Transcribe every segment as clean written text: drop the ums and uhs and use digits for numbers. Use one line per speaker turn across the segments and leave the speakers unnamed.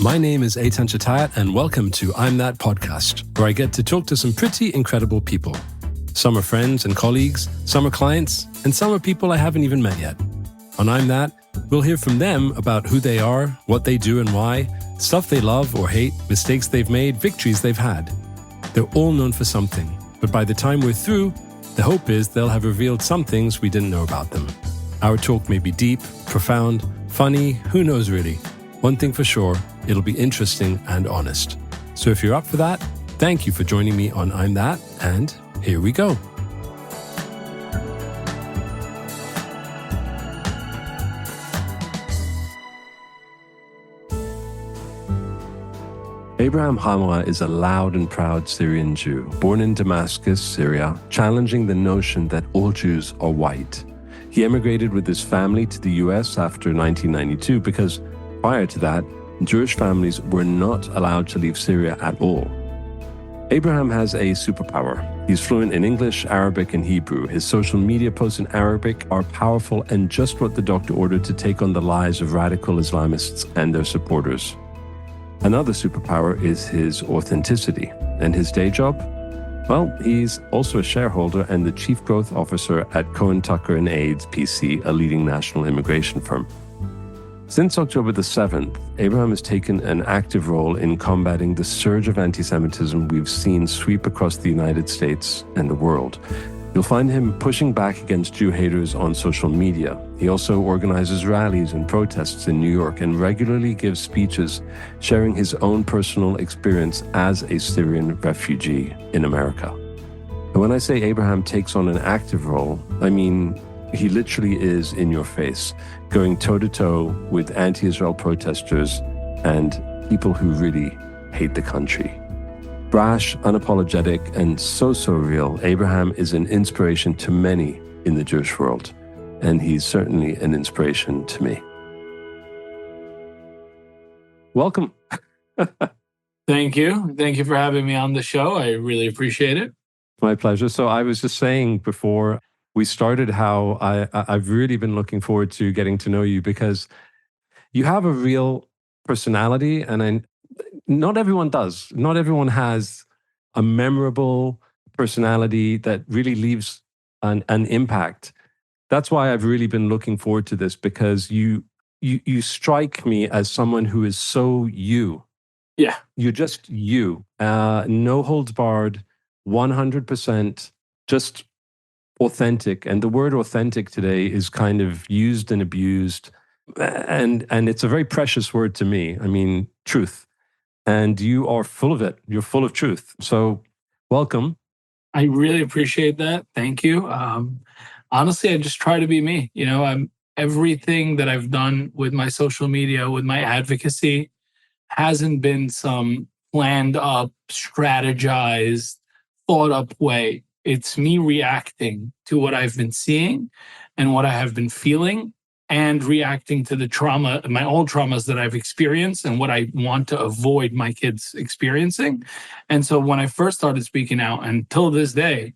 My name is Eitan Chatayat, and welcome to I'm That podcast, where I get to talk to some pretty incredible people. Some are friends and colleagues, some are clients, and some are people I haven't even met yet. On I'm That, we'll hear from them about who they are, what they do and why, stuff they love or hate, mistakes they've made, victories they've had. They're all known for something, but by the time we're through, the hope is they'll have revealed some things we didn't know about them. Our talk may be deep, profound, funny, who knows really. One thing for sure, it'll be interesting and honest. So if you're up for that, thank you for joining me on I'm That, and here we go. Abraham Hamra is a loud and proud Syrian Jew, born in Damascus, Syria, challenging the notion that all Jews are white. He emigrated with his family to the US after 1992 because prior to that, Jewish families were not allowed to leave Syria at all. Abraham has a superpower. He's fluent in English, Arabic, and Hebrew. His social media posts in Arabic are powerful and just what the doctor ordered to take on the lies of radical Islamists and their supporters. Another superpower is his authenticity. And his day job? Well, he's also a shareholder and the chief growth officer at Cohen Tucker and Ades, PC, a leading national immigration firm. Since October the 7th, Abraham has taken an active role in combating the surge of antisemitism we've seen sweep across the United States and the world. You'll find him pushing back against Jew haters on social media. He also organizes rallies and protests in New York and regularly gives speeches sharing his own personal experience as a Syrian refugee in America. And when I say Abraham takes on an active role, I mean he literally is in your face, going toe-to-toe with anti-Israel protesters and people who really hate the country. Brash, unapologetic, and so real, Abraham is an inspiration to many in the Jewish world, and he's certainly an inspiration to me. Welcome.
Thank you. Thank you for having me on the show. I really appreciate it.
My pleasure. So I was just saying before we started how I've really been looking forward to getting to know you because you have a real personality, and not everyone does. Not everyone has a memorable personality that really leaves an impact. That's why I've really been looking forward to this, because you strike me as someone who is so you.
Yeah.
You're just you. No holds barred, 100%, just authentic. And the word authentic today is kind of used and abused. And it's a very precious word to me. I mean, truth. And you are full of it. You're full of truth. So welcome.
I really appreciate that. Thank you. Honestly, I just try to be me. Everything that I've done with my social media, with my advocacy, hasn't been some planned up, strategized, thought up way. It's me reacting to what I've been seeing and what I have been feeling, and reacting to the trauma, my old traumas that I've experienced and what I want to avoid my kids experiencing. And so when I first started speaking out, until this day,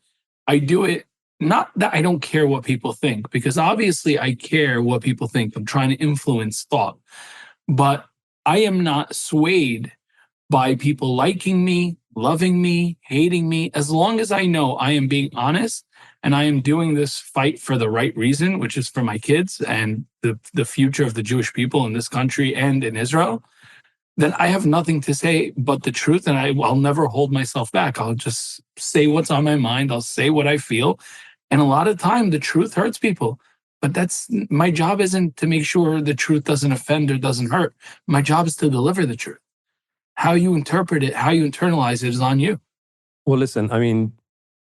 I do it, not that I don't care what people think, because obviously I care what people think. I'm trying to influence thought. But I am not swayed by people liking me, loving me, hating me, as long as I know I am being honest and I am doing this fight for the right reason, which is for my kids and the future of the Jewish people in this country and in Israel, then I have nothing to say but the truth, and I'll never hold myself back. I'll just say what's on my mind. I'll say what I feel. And a lot of time, the truth hurts people. But my job isn't to make sure the truth doesn't offend or doesn't hurt. My job is to deliver the truth. How you interpret it, how you internalize it is on you.
Well, listen, I mean,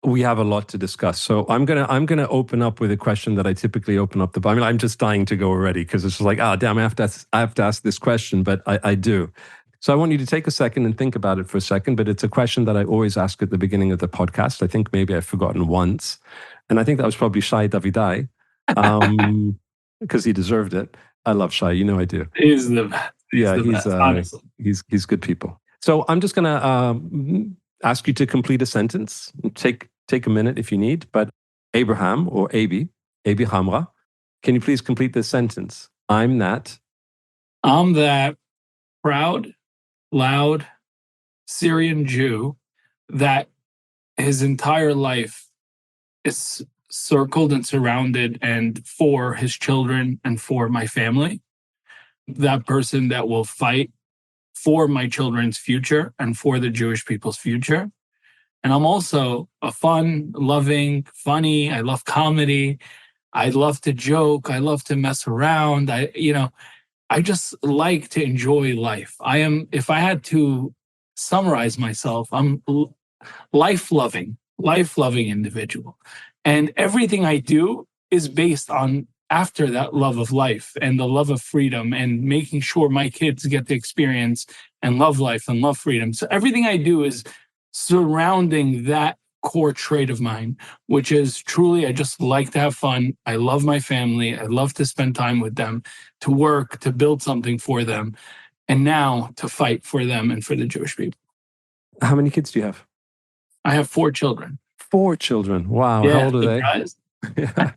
we have a lot to discuss. So I'm gonna open up with a question that I typically open up I mean, I'm just dying to go already because it's just like, damn, I have to ask this question, but I do. So I want you to take a second and think about it for a second, but it's a question that I always ask at the beginning of the podcast. I think maybe I've forgotten once. And I think that was probably Shai Davidai, because he deserved it. I love Shai, I do.
He's the best.
He's good people. So I'm just gonna ask you to complete a sentence. Take a minute if you need. But Abraham or Abi Hamra, can you please complete this sentence? I'm that
proud loud Syrian Jew that his entire life is circled and surrounded and for his children and for my family. That person that will fight for my children's future and for the Jewish people's future. And I'm also a fun, loving, funny. I love comedy. I love to joke. I love to mess around. I just like to enjoy life. If I had to summarize myself, I'm life loving individual. And everything I do is based on after that love of life and the love of freedom and making sure my kids get to experience and love life and love freedom. So everything I do is surrounding that core trait of mine, which is truly I just like to have fun. I love my family. I love to spend time with them, to work, to build something for them, and now to fight for them and for the Jewish people.
How many kids do you have?
I have 4 children.
4 children. Wow. How
Yeah,
old are they? Yeah,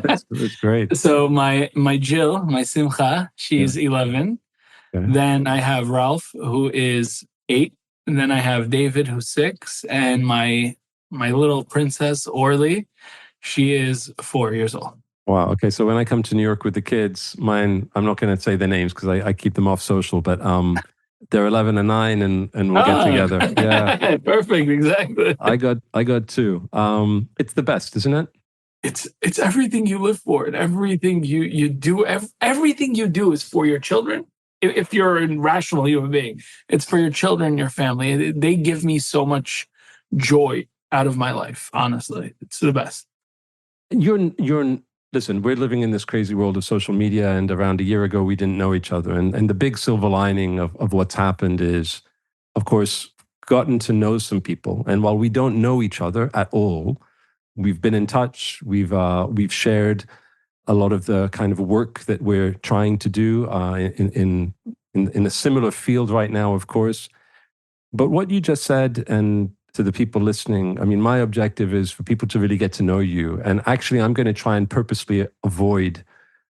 that's great.
So my Jill, my Simcha, she's 11.
Okay.
Then I have Ralph, who is 8. And then I have David, who's 6, and my little princess Orly, she is 4 years old.
Wow. Okay. So when I come to New York with the kids, mine, I'm not going to say their names because I keep them off social, but they're 11 and 9 and we'll get together. Yeah.
Perfect. Exactly.
I got 2. It's the best, isn't it?
It's everything you live for and everything you do. Everything you do is for your children. If you're a rational human being, it's for your children and your family. They give me so much joy out of my life. Honestly, it's the best.
Listen, we're living in this crazy world of social media, and around a year ago, we didn't know each other. And the big silver lining of what's happened is, of course, gotten to know some people. And while we don't know each other at all, we've been in touch. We've shared a lot of the kind of work that we're trying to do in a similar field right now, of course. But what you just said, and to the people listening, I mean, my objective is for people to really get to know you. And actually, I'm going to try and purposely avoid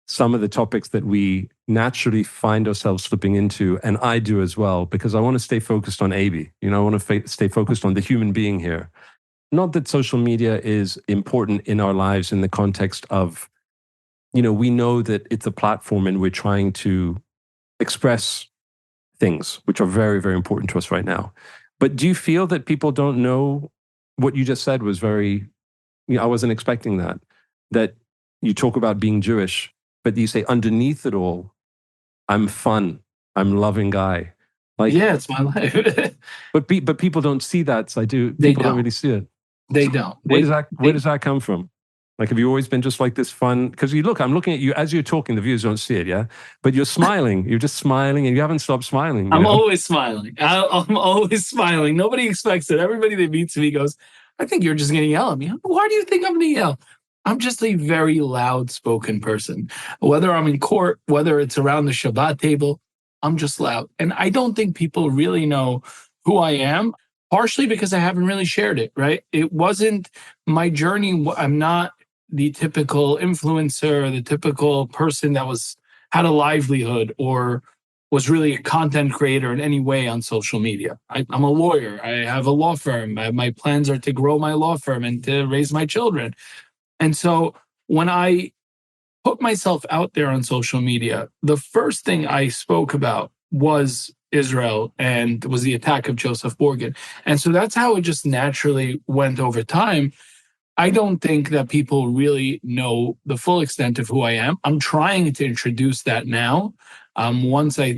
some of the topics that we naturally find ourselves slipping into, and I do as well, because I want to stay focused on Abi. I want to stay focused on the human being here. Not that social media is important in our lives in the context of, we know that it's a platform and we're trying to express things which are very, very important to us right now. But do you feel that people don't know what you just said was very, I wasn't expecting that you talk about being Jewish, but you say underneath it all, I'm fun, I'm loving guy.
Like, yeah, it's my life.
but people don't see that. So people don't really see it.
They don't.
Where does that come from? Like, have you always been just like this fun? Because I'm looking at you as you're talking, the viewers don't see it, yeah? But you're smiling. You're just smiling and you haven't stopped smiling.
I'm always smiling. I'm always smiling. Nobody expects it. Everybody that meets me goes, I think you're just going to yell at me. Why do you think I'm going to yell? I'm just a very loud spoken person. Whether I'm in court, whether it's around the Shabbat table, I'm just loud. And I don't think people really know who I am, partially because I haven't really shared it, right? It wasn't my journey. I'm not the typical influencer, the typical person that had a livelihood or was really a content creator in any way on social media. I'm a lawyer. I have a law firm. My plans are to grow my law firm and to raise my children. And so when I put myself out there on social media, the first thing I spoke about was Israel and was the attack of Joseph Borgen. And so that's how it just naturally went over time. I don't think that people really know the full extent of who I am. I'm trying to introduce that now. Once I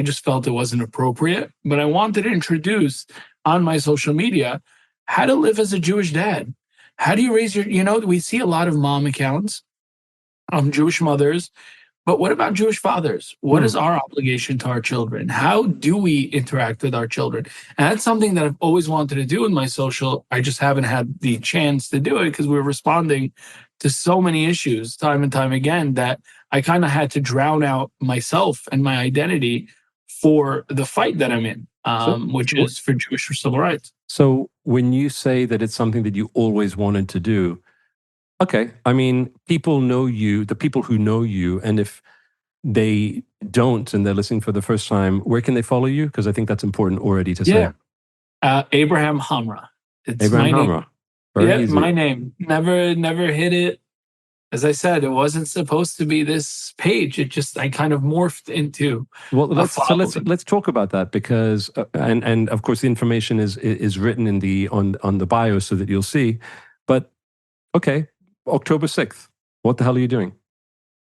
just felt it wasn't appropriate, but I wanted to introduce on my social media how to live as a Jewish dad. How do you raise we see a lot of mom accounts, Jewish mothers, but what about Jewish fathers? What is our obligation to our children? How do we interact with our children? And that's something that I've always wanted to do in my social. I just haven't had the chance to do it because we're responding to so many issues time and time again that I kind of had to drown out myself and my identity for the fight that I'm in, which is for Jewish civil rights.
So when you say that it's something that you always wanted to do, okay, I mean, people know you, the people who know you, and if they don't and they're listening for the first time, where can they follow you? Because I think that's important already to say.
Abraham Hamra. It's
Abraham
my name.
Hamra. Very easy.
My name. Never hit it. As I said, it wasn't supposed to be this page. I kind of morphed into.
Well, let's talk about that, because and of course the information is written in on the bio so that you'll see. But okay, October 6th. What the hell are you doing?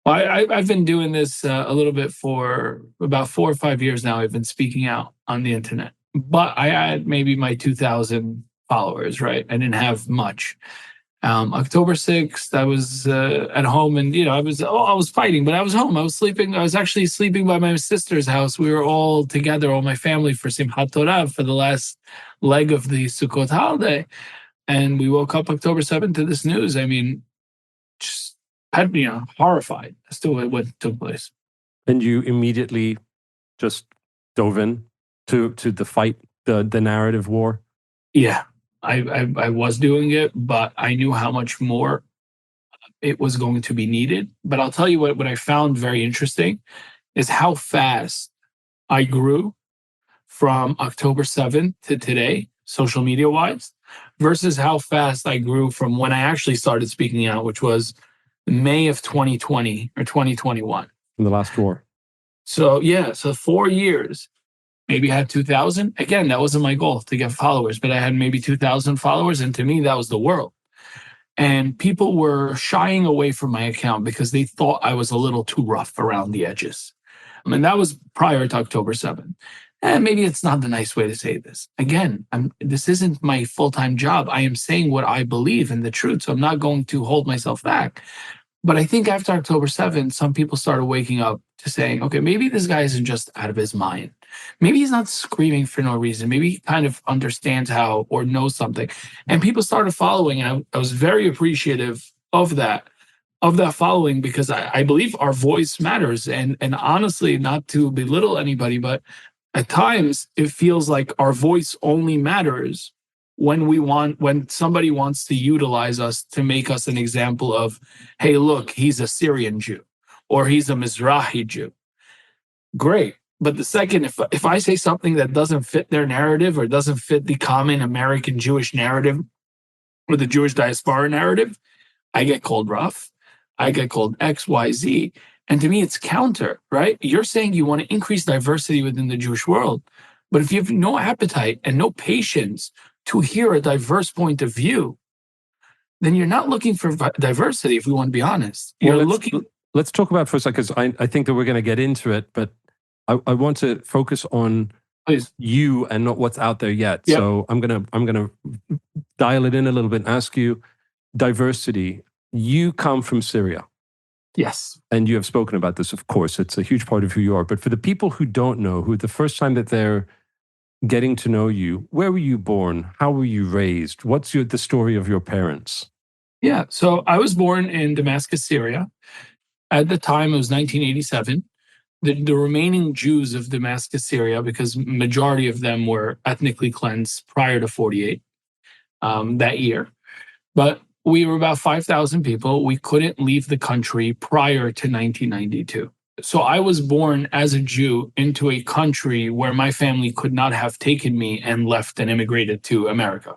I've been doing this a little bit for about 4 or 5 years now. I've been speaking out on the internet, but I had maybe my 2,000 followers, right? I didn't have much. October 6th, I was at home, and I was fighting, but I was home. I was sleeping. I was actually sleeping by my sister's house. We were all together, all my family, for Simchat Torah, for the last leg of the Sukkot holiday, and we woke up October 7th to this news. I mean, just had me horrified as to what took place.
And you immediately just dove in to the fight, the narrative war.
Yeah. I was doing it, but I knew how much more it was going to be needed. But I'll tell you what I found very interesting is how fast I grew from October 7th to today, social media wise, versus how fast I grew from when I actually started speaking out, which was May of 2020 or 2021.
In the last war.
So 4 years. Maybe I had 2,000. Again, that wasn't my goal to get followers, but I had maybe 2,000 followers. And to me, that was the world. And people were shying away from my account because they thought I was a little too rough around the edges. I mean, that was prior to October 7th. And maybe it's not the nice way to say this. Again, this isn't my full-time job. I am saying what I believe in the truth. So I'm not going to hold myself back. But I think after October 7th, some people started waking up to saying, okay, maybe this guy isn't just out of his mind. Maybe he's not screaming for no reason. Maybe he kind of understands how or knows something. And people started following. And I was very appreciative of that following, because I believe our voice matters. And honestly, not to belittle anybody, but at times it feels like our voice only matters when somebody wants to utilize us to make us an example of, hey, look, he's a Syrian Jew or he's a Mizrahi Jew. Great. But the second, if I say something that doesn't fit their narrative or doesn't fit the common American Jewish narrative or the Jewish diaspora narrative, I get called rough. I get called X, Y, Z. And to me, it's counter, right? You're saying you want to increase diversity within the Jewish world. But if you have no appetite and no patience to hear a diverse point of view, then you're not looking for diversity, if we want to be honest.
Let's talk about for a second, because I think that we're going to get into it, but I want to focus on you and not what's out there yet. Yep. So I'm gonna dial it in a little bit and ask you, diversity. You come from Syria.
Yes.
And you have spoken about this, of course. It's a huge part of who you are. But for the people who don't know, who the first time that they're getting to know you, where were you born? How were you raised? What's the story of your parents?
Yeah. So I was born in Damascus, Syria. At the time, it was 1987. The remaining Jews of Damascus, Syria, because majority of them were ethnically cleansed prior to 48 that year. But we were about 5,000 people. We couldn't leave the country prior to 1992. So I was born as a Jew into a country where my family could not have taken me and left and immigrated to America.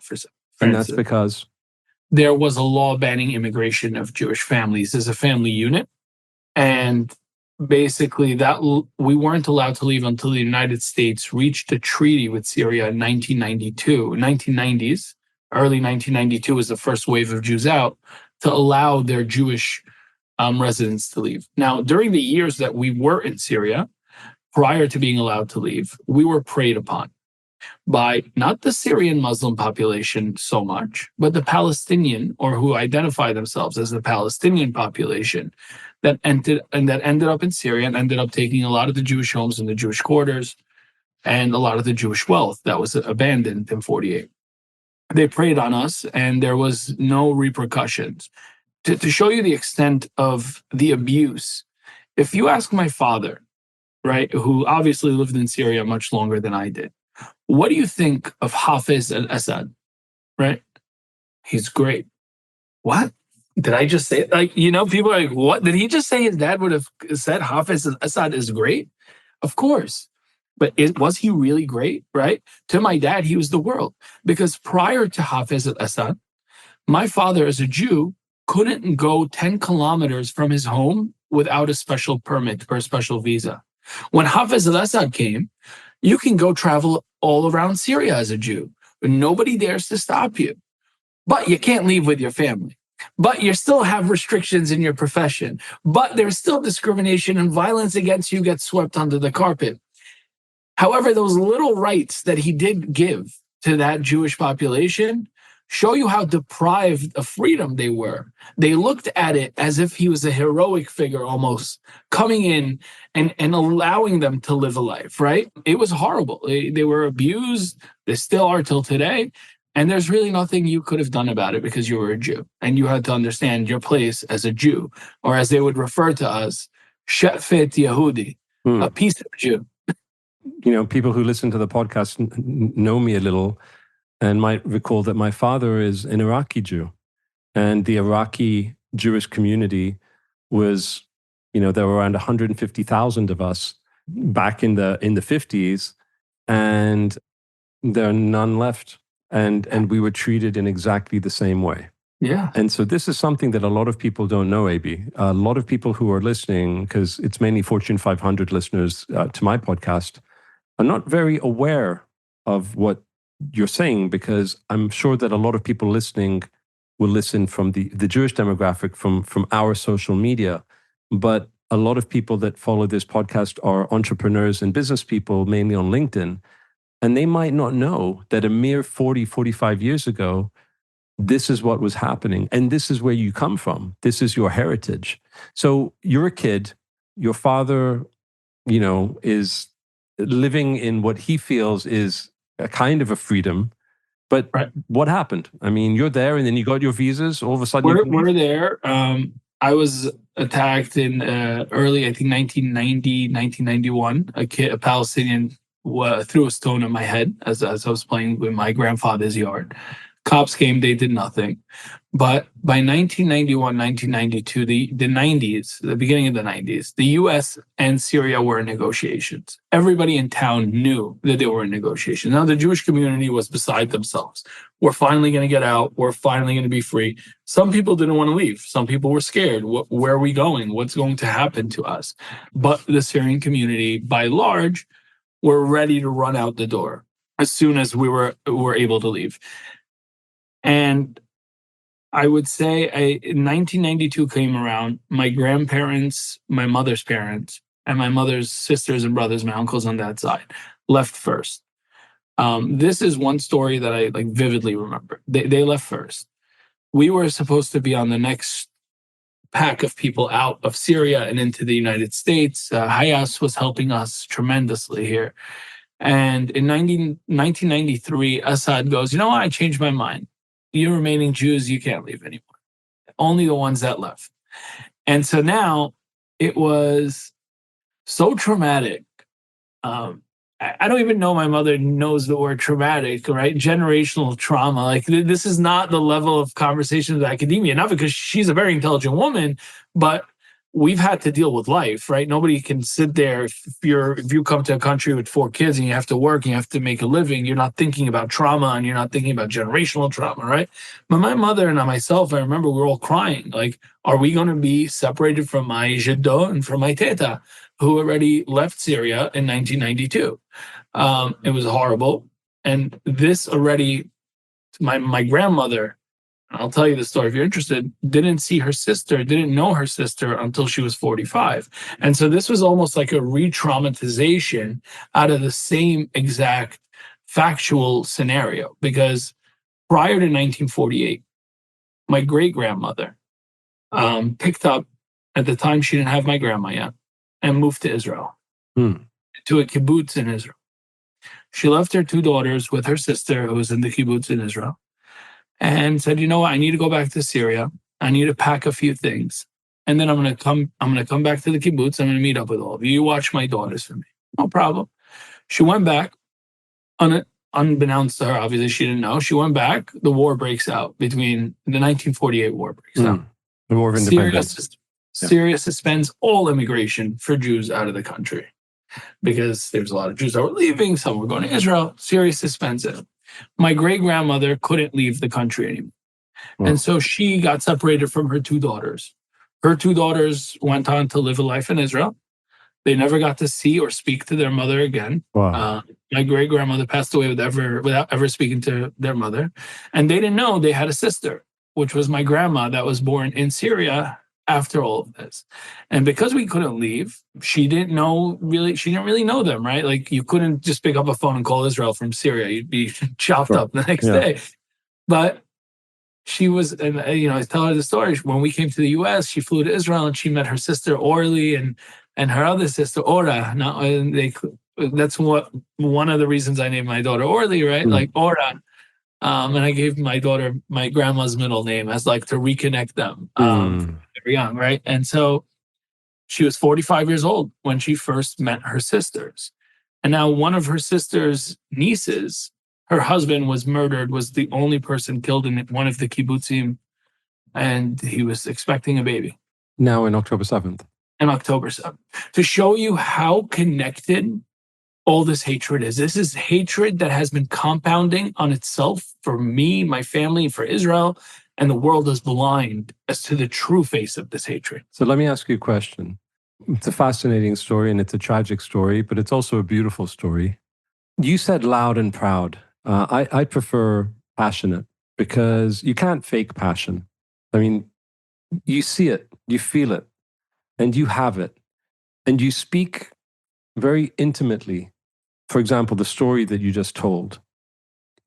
And that's because?
There was a law banning immigration of Jewish families as a family unit. And basically that we weren't allowed to leave until the United States reached a treaty with Syria in 1992, 1990s. Early 1992 was the first wave of Jews out to allow their Jewish residents to leave. Now, during the years that we were in Syria, prior to being allowed to leave, we were preyed upon by not the Syrian Muslim population so much, but the Palestinian, or who identify themselves as the Palestinian population, that ended up in Syria and ended up taking a lot of the Jewish homes and the Jewish quarters and a lot of the Jewish wealth that was abandoned in 48. They preyed on us, and there was no repercussions. To show you the extent of the abuse, if you ask my father, right, who obviously lived in Syria much longer than I did, what do you think of Hafiz al-Assad, right? He's great. What? Did I just say, like, people are like, what? Did he just say his dad would have said Hafiz Assad is great? Of course. But was he really great, right? To my dad, he was the world. Because prior to Hafiz Assad, my father, as a Jew, couldn't go 10 kilometers from his home without a special permit or a special visa. When Hafiz al-Assad came, you can go travel all around Syria as a Jew. Nobody dares to stop you. But you can't leave with your family. But you still have restrictions in your profession. But there's still discrimination, and violence against you gets swept under the carpet. However, those little rights that he did give to that Jewish population show you how deprived of freedom they were. They looked at it as if he was a heroic figure, almost coming in and allowing them to live a life, right? It was horrible. They were abused. They still are till today. And there's really nothing you could have done about it because you were a Jew and you had to understand your place as a Jew, or as they would refer to us, Shefet Yehudi, a piece of Jew.
People who listen to the podcast know me a little and might recall that my father is an Iraqi Jew. And the Iraqi Jewish community was, there were around 150,000 of us back in the 50s, and there are none left. And we were treated in exactly the same way.
Yeah.
And so this is something that a lot of people don't know, AB. A lot of people who are listening, because it's mainly Fortune 500 listeners to my podcast, are not very aware of what you're saying, because I'm sure that a lot of people listening will listen from the Jewish demographic from our social media. But a lot of people that follow this podcast are entrepreneurs and business people, mainly on LinkedIn. And they might not know that a mere 40, 45 years ago, this is what was happening. And this is where you come from. This is your heritage. So you're a kid, your father, is living in what he feels is a kind of a freedom. But
right.
What happened? I mean, you're there and then you got your visas. All of a sudden,
we're there. I was attacked in early, I think 1990, 1991. A Palestinian threw a stone at my head as I was playing with my grandfather's yard. Cops came, they did nothing. But by 1991, 1992, the 90s, the beginning of the 90s, the US and Syria were in negotiations. Everybody in town knew that they were in negotiations. Now, the Jewish community was beside themselves. We're finally going to get out. We're finally going to be free. Some people didn't want to leave. Some people were scared. Where are we going? What's going to happen to us? But the Syrian community, by large, were ready to run out the door as soon as we were able to leave. And I would say in 1992 came around, my grandparents, my mother's parents, and my mother's sisters and brothers, my uncles on that side, left first. This is one story that I vividly remember. They left first. We were supposed to be on the next pack of people out of Syria and into the United States. Hayas was helping us tremendously here. And in 1993, Assad goes, you know what? I changed my mind. You remaining Jews, you can't leave anymore. Only the ones that left. And so now it was so traumatic. I don't even know my mother knows the word traumatic, right? Generational trauma. This is not the level of conversation with academia, not because she's a very intelligent woman, but we've had to deal with life, right? Nobody can sit there. If you come to a country with 4 kids and you have to work and you have to make a living, you're not thinking about trauma and you're not thinking about generational trauma, right? But my mother and myself, I remember we were all crying. Are we going to be separated from my jiddo and from my teta, who already left Syria in 1992? It was horrible. And this already, my grandmother, I'll tell you the story if you're interested, didn't know her sister until she was 45. And so this was almost like a re-traumatization out of the same exact factual scenario. Because prior to 1948, my great-grandmother picked up, at the time she didn't have my grandma yet, and moved to Israel, to a kibbutz in Israel. She left her 2 daughters with her sister who was in the kibbutz in Israel, and said, you know what, I need to go back to Syria. I need to pack a few things. And then I'm gonna come back to the kibbutz. I'm gonna meet up with all of you. You watch my daughters for me. No problem. She went back, unbeknownst to her, obviously she didn't know. She went back, the war breaks out the 1948 war breaks out.
The War of Independence.
Syria suspends all immigration for Jews out of the country because there's a lot of Jews that were leaving. Some were going to Israel. Syria suspends it. My great-grandmother couldn't leave the country anymore.
Wow.
And so she got separated from her two daughters. Her two daughters went on to live a life in Israel. They never got to see or speak to their mother again.
Wow.
My great-grandmother passed away without ever speaking to their mother. And they didn't know they had a sister, which was my grandma that was born in Syria after all of this. And because we couldn't leave, she didn't really know them, right? Like you couldn't just pick up a phone and call Israel from Syria. You'd be chopped up the next day. But she was, and I tell her the story. When we came to the U.S., she flew to Israel and she met her sister Orly and her other sister Ora. That's one of the reasons I named my daughter Orly, right? Like Ora. And I gave my daughter my grandma's middle name as like to reconnect them. Very young, right? And so she was 45 years old when she first met her sisters. And now one of her sister's nieces, her husband was murdered, was the only person killed in one of the kibbutzim, and he was expecting a baby.
Now in October 7th.
In October 7th. To show you how connected all this hatred is. This is hatred that has been compounding on itself for me, my family, for Israel, and the world is blind as to the true face of this hatred.
So let me ask you a question. It's a fascinating story and it's a tragic story, but it's also a beautiful story. You said loud and proud. I prefer passionate because you can't fake passion. I mean, you see it, you feel it, and you have it, and you speak very intimately. For example, the story that you just told,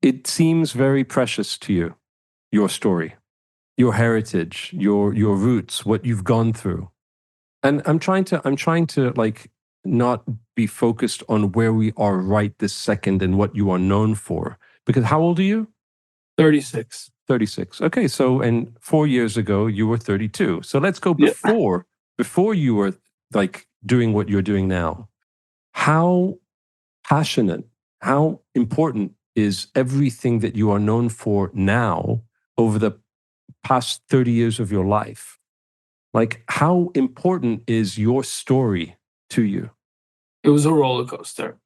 it seems very precious to you, your story, your heritage, your roots, what you've gone through. And I'm trying to like not be focused on where we are right this second and what you are known for. Because how old are you?
36.
36. Okay, so and 4 years ago you were 32. So let's go before you were like doing what you're doing now. How passionate, how important is everything that you are known for now over the past 30 years of your life? Like, how important is your story to you?
It was a roller coaster.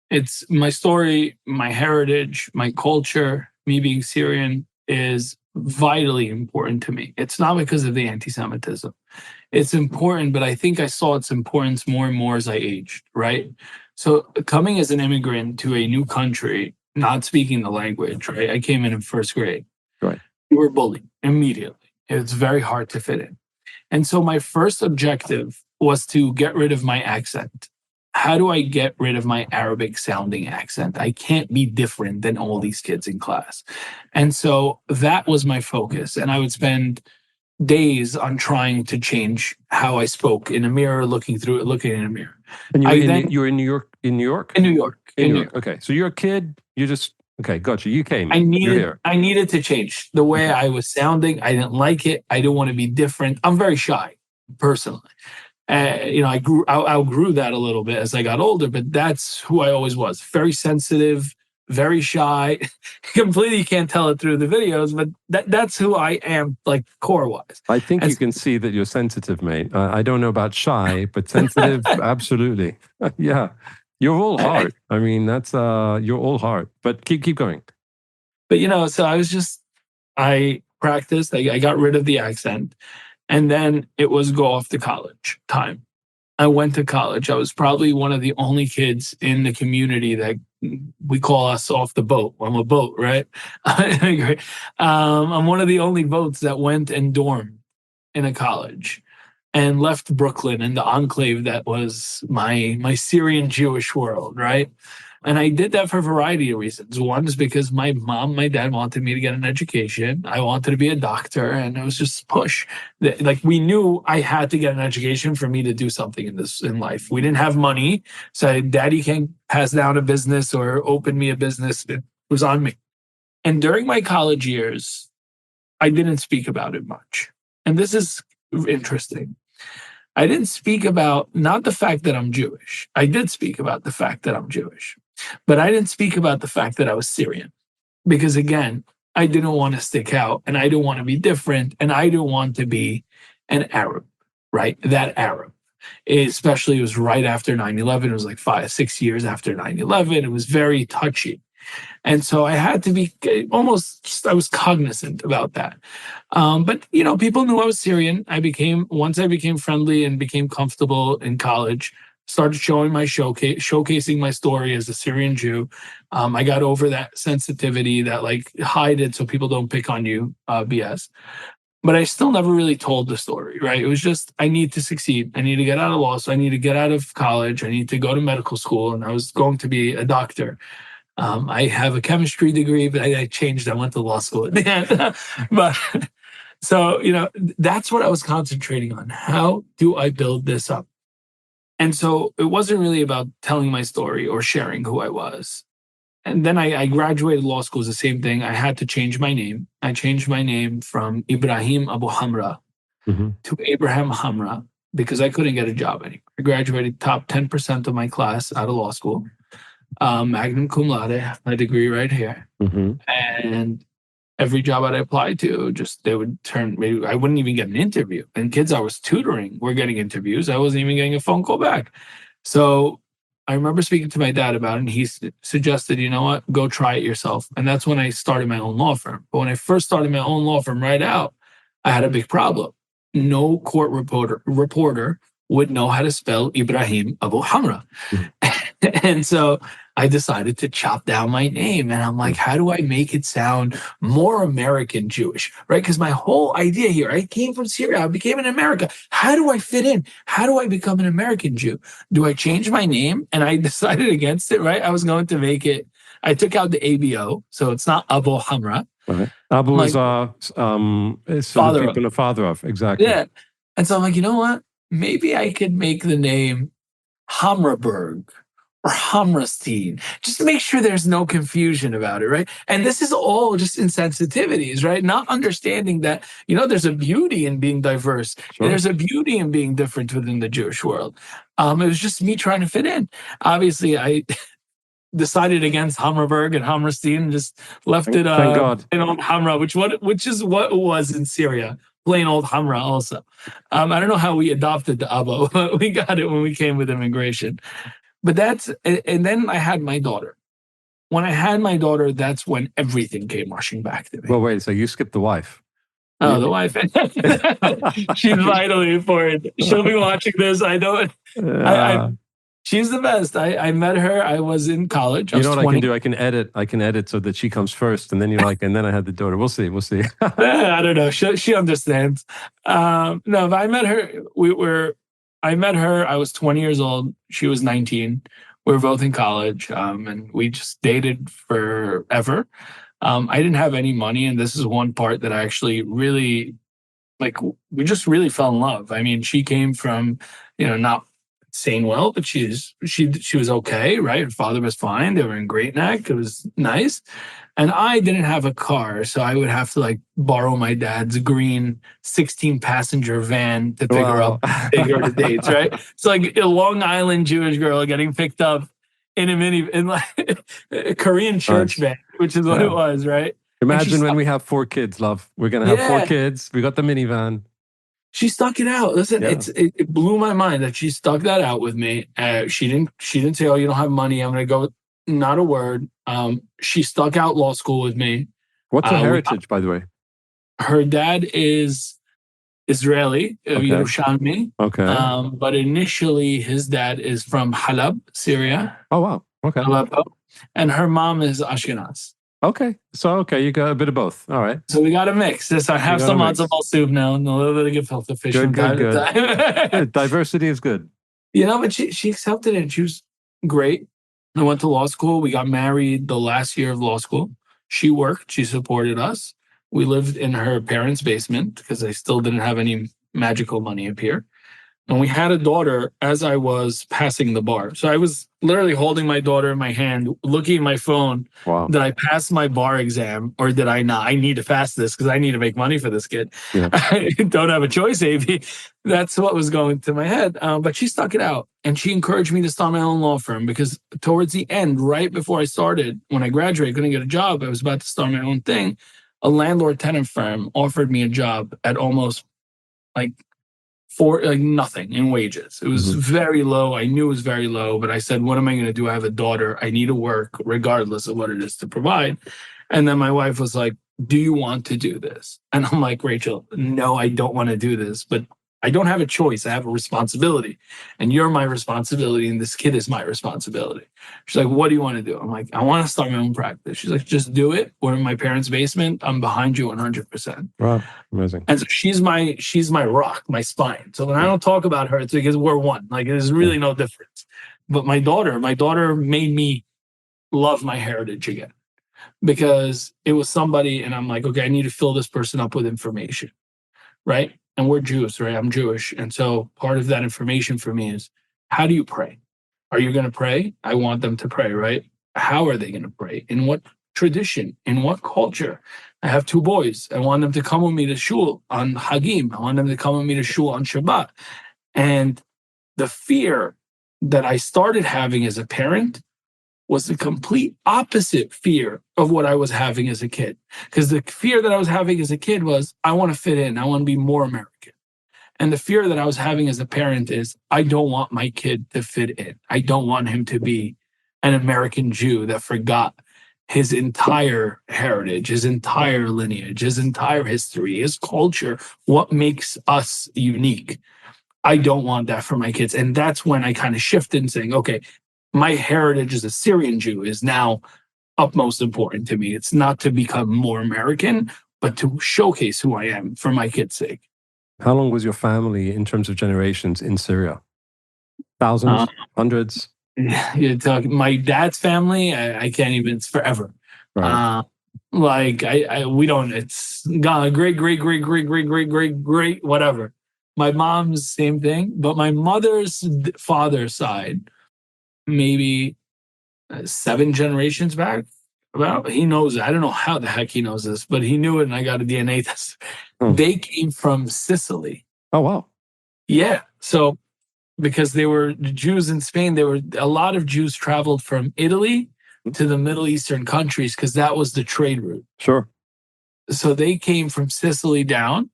It's my story, my heritage, my culture, me being Syrian is vitally important to me. It's not because of the antisemitism. It's important, but I think I saw its importance more and more as I aged, right? So coming as an immigrant to a new country, not speaking the language, right? I came in first grade.
Right.
You were bullied immediately. It's very hard to fit in. And so my first objective was to get rid of my accent. How do I get rid of my Arabic sounding accent? I can't be different than all these kids in class. And so that was my focus. And I would spend days on trying to change how I spoke in a mirror, looking in a mirror.
And you were in New York? In New York?
In New York.
In New York. Okay. So you're a kid, okay, gotcha. You came.
I
you're
needed to change the way I was sounding. I didn't like it. I didn't want to be different. I'm very shy, personally. I outgrew that a little bit as I got older, but that's who I always was. Very sensitive, very shy. Completely, you can't tell it through the videos, but that's who I am, like core-wise.
I think you can see that you're sensitive, mate. I don't know about shy, but sensitive, absolutely. Yeah. You're all heart. I mean, that's you're all heart. But keep going.
But so I practiced. I got rid of the accent, and then it was go off to college time. I went to college. I was probably one of the only kids in the community that we call us off the boat. I'm a boat, right? I'm one of the only boats that went and dormed in a college and left Brooklyn and the enclave that was my Syrian Jewish world, right? And I did that for a variety of reasons. One is because my dad wanted me to get an education. I wanted to be a doctor, and it was just push. Like, we knew I had to get an education for me to do something in life. We didn't have money, so Daddy can't pass down a business or open me a business. It was on me. And during my college years, I didn't speak about it much. And this is interesting. I didn't speak about not the fact that I'm Jewish. I did speak about the fact that I'm Jewish. But I didn't speak about the fact that I was Syrian. Because again, I didn't want to stick out, and I didn't want to be different, and I didn't want to be an Arab, right? That Arab. Especially, it was right after 9/11. It was like 5, 6 years after 9/11. It was very touchy. And so I had to be almost, I was cognizant about that. But, people knew I was Syrian. Once I became friendly and became comfortable in college, started showing my showcasing my story as a Syrian Jew. I got over that sensitivity, that like hide it so people don't pick on you BS. But I still never really told the story, right? It was just, I need to succeed. I need to get out of law. So I need to get out of college. I need to go to medical school. And I was going to be a doctor. I have a chemistry degree, but I changed. I went to law school at the end. But so, that's what I was concentrating on. How do I build this up? And so it wasn't really about telling my story or sharing who I was. And then I graduated law school, is the same thing. I had to change my name. I changed my name from Ibrahim Abu Hamra to Abraham Hamra because I couldn't get a job anymore. I graduated top 10% of my class out of law school. Magna cum laude, my degree right here. And every job I applied to, they would turn, maybe I wouldn't even get an interview. And kids I was tutoring were getting interviews. I wasn't even getting a phone call back. So I remember speaking to my dad about it, and he suggested, you know what, go try it yourself. And that's when I started my own law firm. But when I first started my own law firm right out, I had a big problem. No court reporter would know how to spell Ibrahim Abu Hamra. And so I decided to chop down my name. And I'm like, how do I make it sound more American Jewish, right? Because my whole idea here, I came from Syria, I became in America. How do I fit in? How do I become an American Jew? Do I change my name? And I decided against it, right? I was going to make it, I took out the ABO, so it's not Abu Hamra.
Right. Abu is
father
people, a father of, exactly.
Yeah. And so I'm like, you know what? Maybe I could make the name Hamraberg or Hammerstein, just to make sure there's no confusion about it, right? And this is all just insensitivities, right? Not understanding that, there's a beauty in being diverse.
Sure.
There's a beauty in being different within the Jewish world. It was just me trying to fit in. Obviously, I decided against Hammerberg and Hammerstein and just left it
Thank God.
plain old Hamra, which is what it was in Syria. Plain old Hamra also. I don't know how we adopted the Abo, but we got it when we came with immigration. But and then I had my daughter. When I had my daughter, that's when everything came rushing back to me.
Well, wait, so you skipped the wife.
Oh, the wife. She's vitally important. She'll be watching this. I know it. She's the best. I met her. I was in college.
You know what 20. I can do? I can edit so that she comes first, and then you're like, and then I had the daughter. We'll see.
I don't know. She understands. No, but I met her. I met her. I was 20 years old. She was 19. We were both in college, and we just dated forever. I didn't have any money, and this is one part that I actually really we just really fell in love. I mean, she came from, not saying well, but she was okay, right? Her father was fine. They were in Great Neck. It was nice. And I didn't have a car, so I would have to borrow my dad's green 16-passenger van to pick her up, take her to dates, right? It's like a Long Island Jewish girl getting picked up in a Korean church van, which is what it was, right?
Imagine when we have 4 kids, love. We're gonna have 4 kids. We got the minivan.
She stuck it out. Listen, it blew my mind that she stuck that out with me. She didn't say, "Oh, you don't have money. I'm going to go." Not a word. She stuck out law school with me.
What's her heritage, by the way?
Her dad is Israeli, Yerushalmi.
Okay.
But initially, his dad is from Halab, Syria.
Oh wow. Okay.
Aleppo, and her mom is Ashkenaz.
Okay. So, you got a bit of both. All right.
So we got a mix. I have some matzo ball soup now and a little bit of gefilte fish.
Good. Diversity is good.
But she accepted it. She was great. I went to law school. We got married the last year of law school. She worked. She supported us. We lived in her parents' basement because I still didn't have any magical money up here. And we had a daughter as I was passing the bar. So I was literally holding my daughter in my hand, looking at my phone.
Wow.
Did I pass my bar exam or did I not? I need to pass this because I need to make money for this kid. Yeah. I don't have a choice, AB. That's what was going to my head. But she stuck it out. And she encouraged me to start my own law firm because towards the end, right before I started, when I graduated, couldn't get a job, I was about to start my own thing. a landlord-tenant firm offered me a job at almost like for like nothing in wages. It was very low. I knew it was very low, but I said, what am I going to do? I have a daughter. I need to work regardless of what it is to provide. And then my wife was like, do you want to do this? And I'm like, Rachel, no, I don't want to do this, but I don't have a choice. I have a responsibility, and you're my responsibility, and this kid is my responsibility. She's like, what do you want to do? I'm like, I want to start my own practice. She's like, just do it. We're in my parents' basement. I'm behind you 100%.
Wow, amazing.
And so she's my rock, my spine. So when I don't talk about her, it's because we're one. Like there's really no difference. But my daughter made me love my heritage again, because it was somebody, and I'm like, okay, I need to fill this person up with information, right? And we're Jews, right? I'm Jewish. And so part of that information for me is, how do you pray? Are you going to pray? I want them to pray, right? How are they going to pray? In what tradition? In what culture? I have 2 boys. I want them to come with me to shul on Hagim. I want them to come with me to shul on Shabbat. And the fear that I started having as a parent was the complete opposite fear of what I was having as a kid. Because the fear that I was having as a kid was, I want to fit in. I want to be more American. And the fear that I was having as a parent is, I don't want my kid to fit in. I don't want him to be an American Jew that forgot his entire heritage, his entire lineage, his entire history, his culture, what makes us unique. I don't want that for my kids. And that's when I kind of shifted and saying, okay, my heritage as a Syrian Jew is now utmost important to me. It's not to become more American, but to showcase who I am for my kids' sake.
How long was your family in terms of generations in Syria? Thousands? Hundreds?
You're talking my dad's family. I can't even. It's forever.
Right.
We don't. It's gone. Great, whatever. My mom's same thing, but my mother's father's side, maybe 7 generations back. Well, he knows it. I don't know how the heck he knows this, but he knew it, and I got a DNA test. They came from Sicily.
Oh, wow.
Yeah. So because they were Jews in Spain, there were a lot of Jews traveled from Italy to the Middle Eastern countries because that was the trade route.
Sure.
So they came from Sicily down.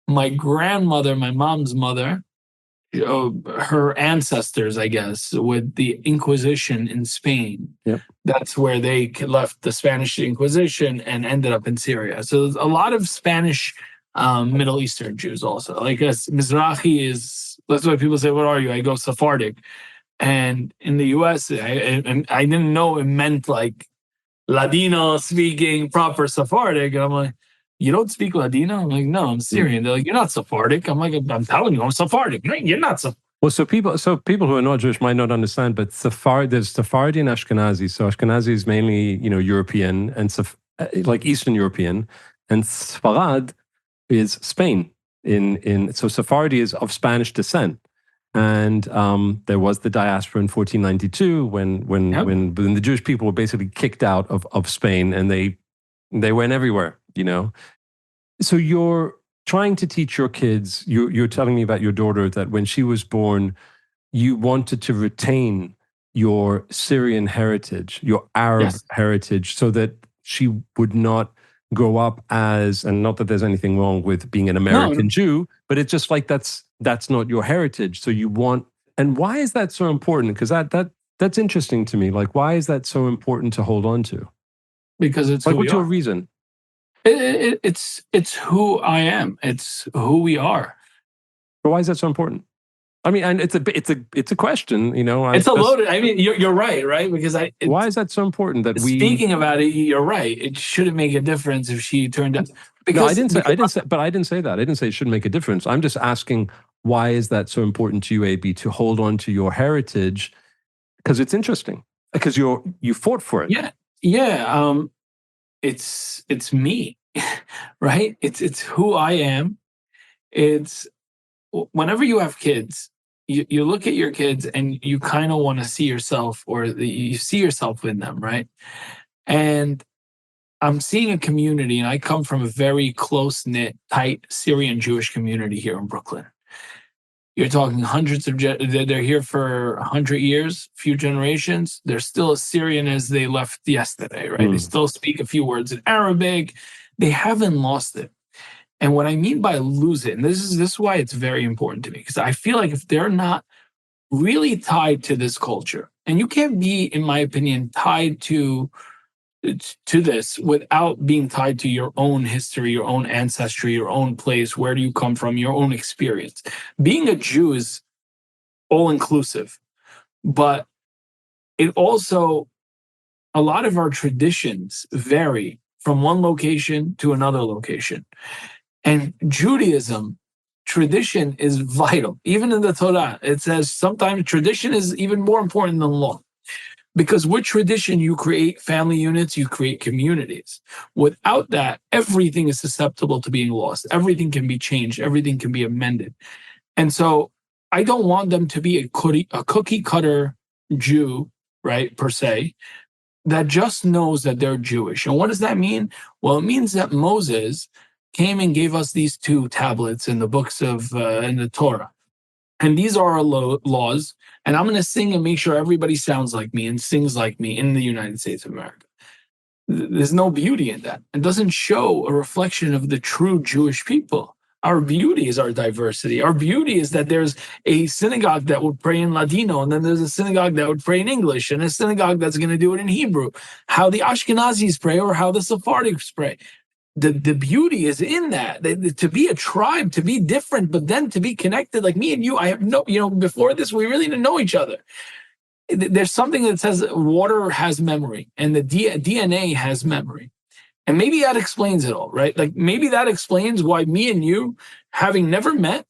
My grandmother, my mom's mother, her ancestors, I guess, with the Inquisition in Spain.
Yep.
That's where they left the Spanish Inquisition and ended up in Syria. So there's a lot of Spanish Middle Eastern Jews also. Like Mizrahi is, that's why people say, what are you? I go Sephardic. And in the US, I didn't know it meant like Ladino speaking proper Sephardic. And I'm like, you don't speak Ladino? I'm like, no, I'm Syrian. They're like, you're not Sephardic. I'm like, I'm telling you, I'm Sephardic. No, you're not Sephardic.
Well, so people who are not Jewish might not understand, but there's Sephardi and Ashkenazi. So Ashkenazi is mainly, European and like Eastern European, and Sfarad is Spain. So Sephardi is of Spanish descent, and there was the diaspora in 1492 when the Jewish people were basically kicked out of Spain, and they went everywhere. So you're trying to teach your kids, you're telling me about your daughter that when she was born, you wanted to retain your Syrian heritage, your Arab heritage, so that she would not grow up as, and not that there's anything wrong with being an American Jew, but it's just like that's not your heritage. So you want, and why is that so important? Because that's interesting to me. Like, why is that so important to hold on to?
Because it's
like, what's your reason?
It's who I am. It's who we are.
But why is that so important? I mean, and it's a question,
It's a loaded. I mean, you're right? Because
why is that so important that
speaking about it? You're right. It shouldn't make a difference if she turned out. Because
no, I didn't say that. I didn't say it shouldn't make a difference. I'm just asking, why is that so important to you, AB, to hold on to your heritage? Because it's interesting. Because you fought for it.
Yeah. It's me, right? It's who I am. It's whenever you have kids, you look at your kids and you kind of want to see yourself, or you see yourself in them, right? And I'm seeing a community, and I come from a very close-knit, tight Syrian Jewish community here in Brooklyn. You're talking hundreds of, they're here for 100 years, few generations. They're still as Syrian as they left yesterday, right? They still speak a few words in Arabic. they haven't lost it. And what I mean by lose it, and this is why it's very important to me, because I feel like if they're not really tied to this culture, and you can't be, in my opinion, tied to this without being tied to your own history, your own ancestry, your own place, where do you come from, your own experience. Being a Jew is all inclusive, but it also, a lot of our traditions vary from one location to another location. And Judaism, tradition is vital. Even in the Torah, it says sometimes tradition is even more important than law. Because with tradition, you create family units, you create communities. Without that, everything is susceptible to being lost. Everything can be changed, everything can be amended. And so I don't want them to be a cookie cutter Jew, right, per se, that just knows that they're Jewish. And what does that mean? Well, it means that Moses came and gave us these two tablets in the books of in the Torah. And these are our laws. And I'm going to sing and make sure everybody sounds like me and sings like me in the United States of America. There's no beauty in that. It doesn't show a reflection of the true Jewish people. Our beauty is our diversity. Our beauty is that there's a synagogue that would pray in Ladino, and then there's a synagogue that would pray in English, and a synagogue that's going to do it in Hebrew. How the Ashkenazis pray or how the Sephardics pray. The beauty is in that, to be a tribe, to be different, but then to be connected. Like me and you, I have no, before this, we really didn't know each other. There's something that says water has memory and the DNA has memory. And maybe that explains it all, right? Like maybe that explains why me and you, having never met,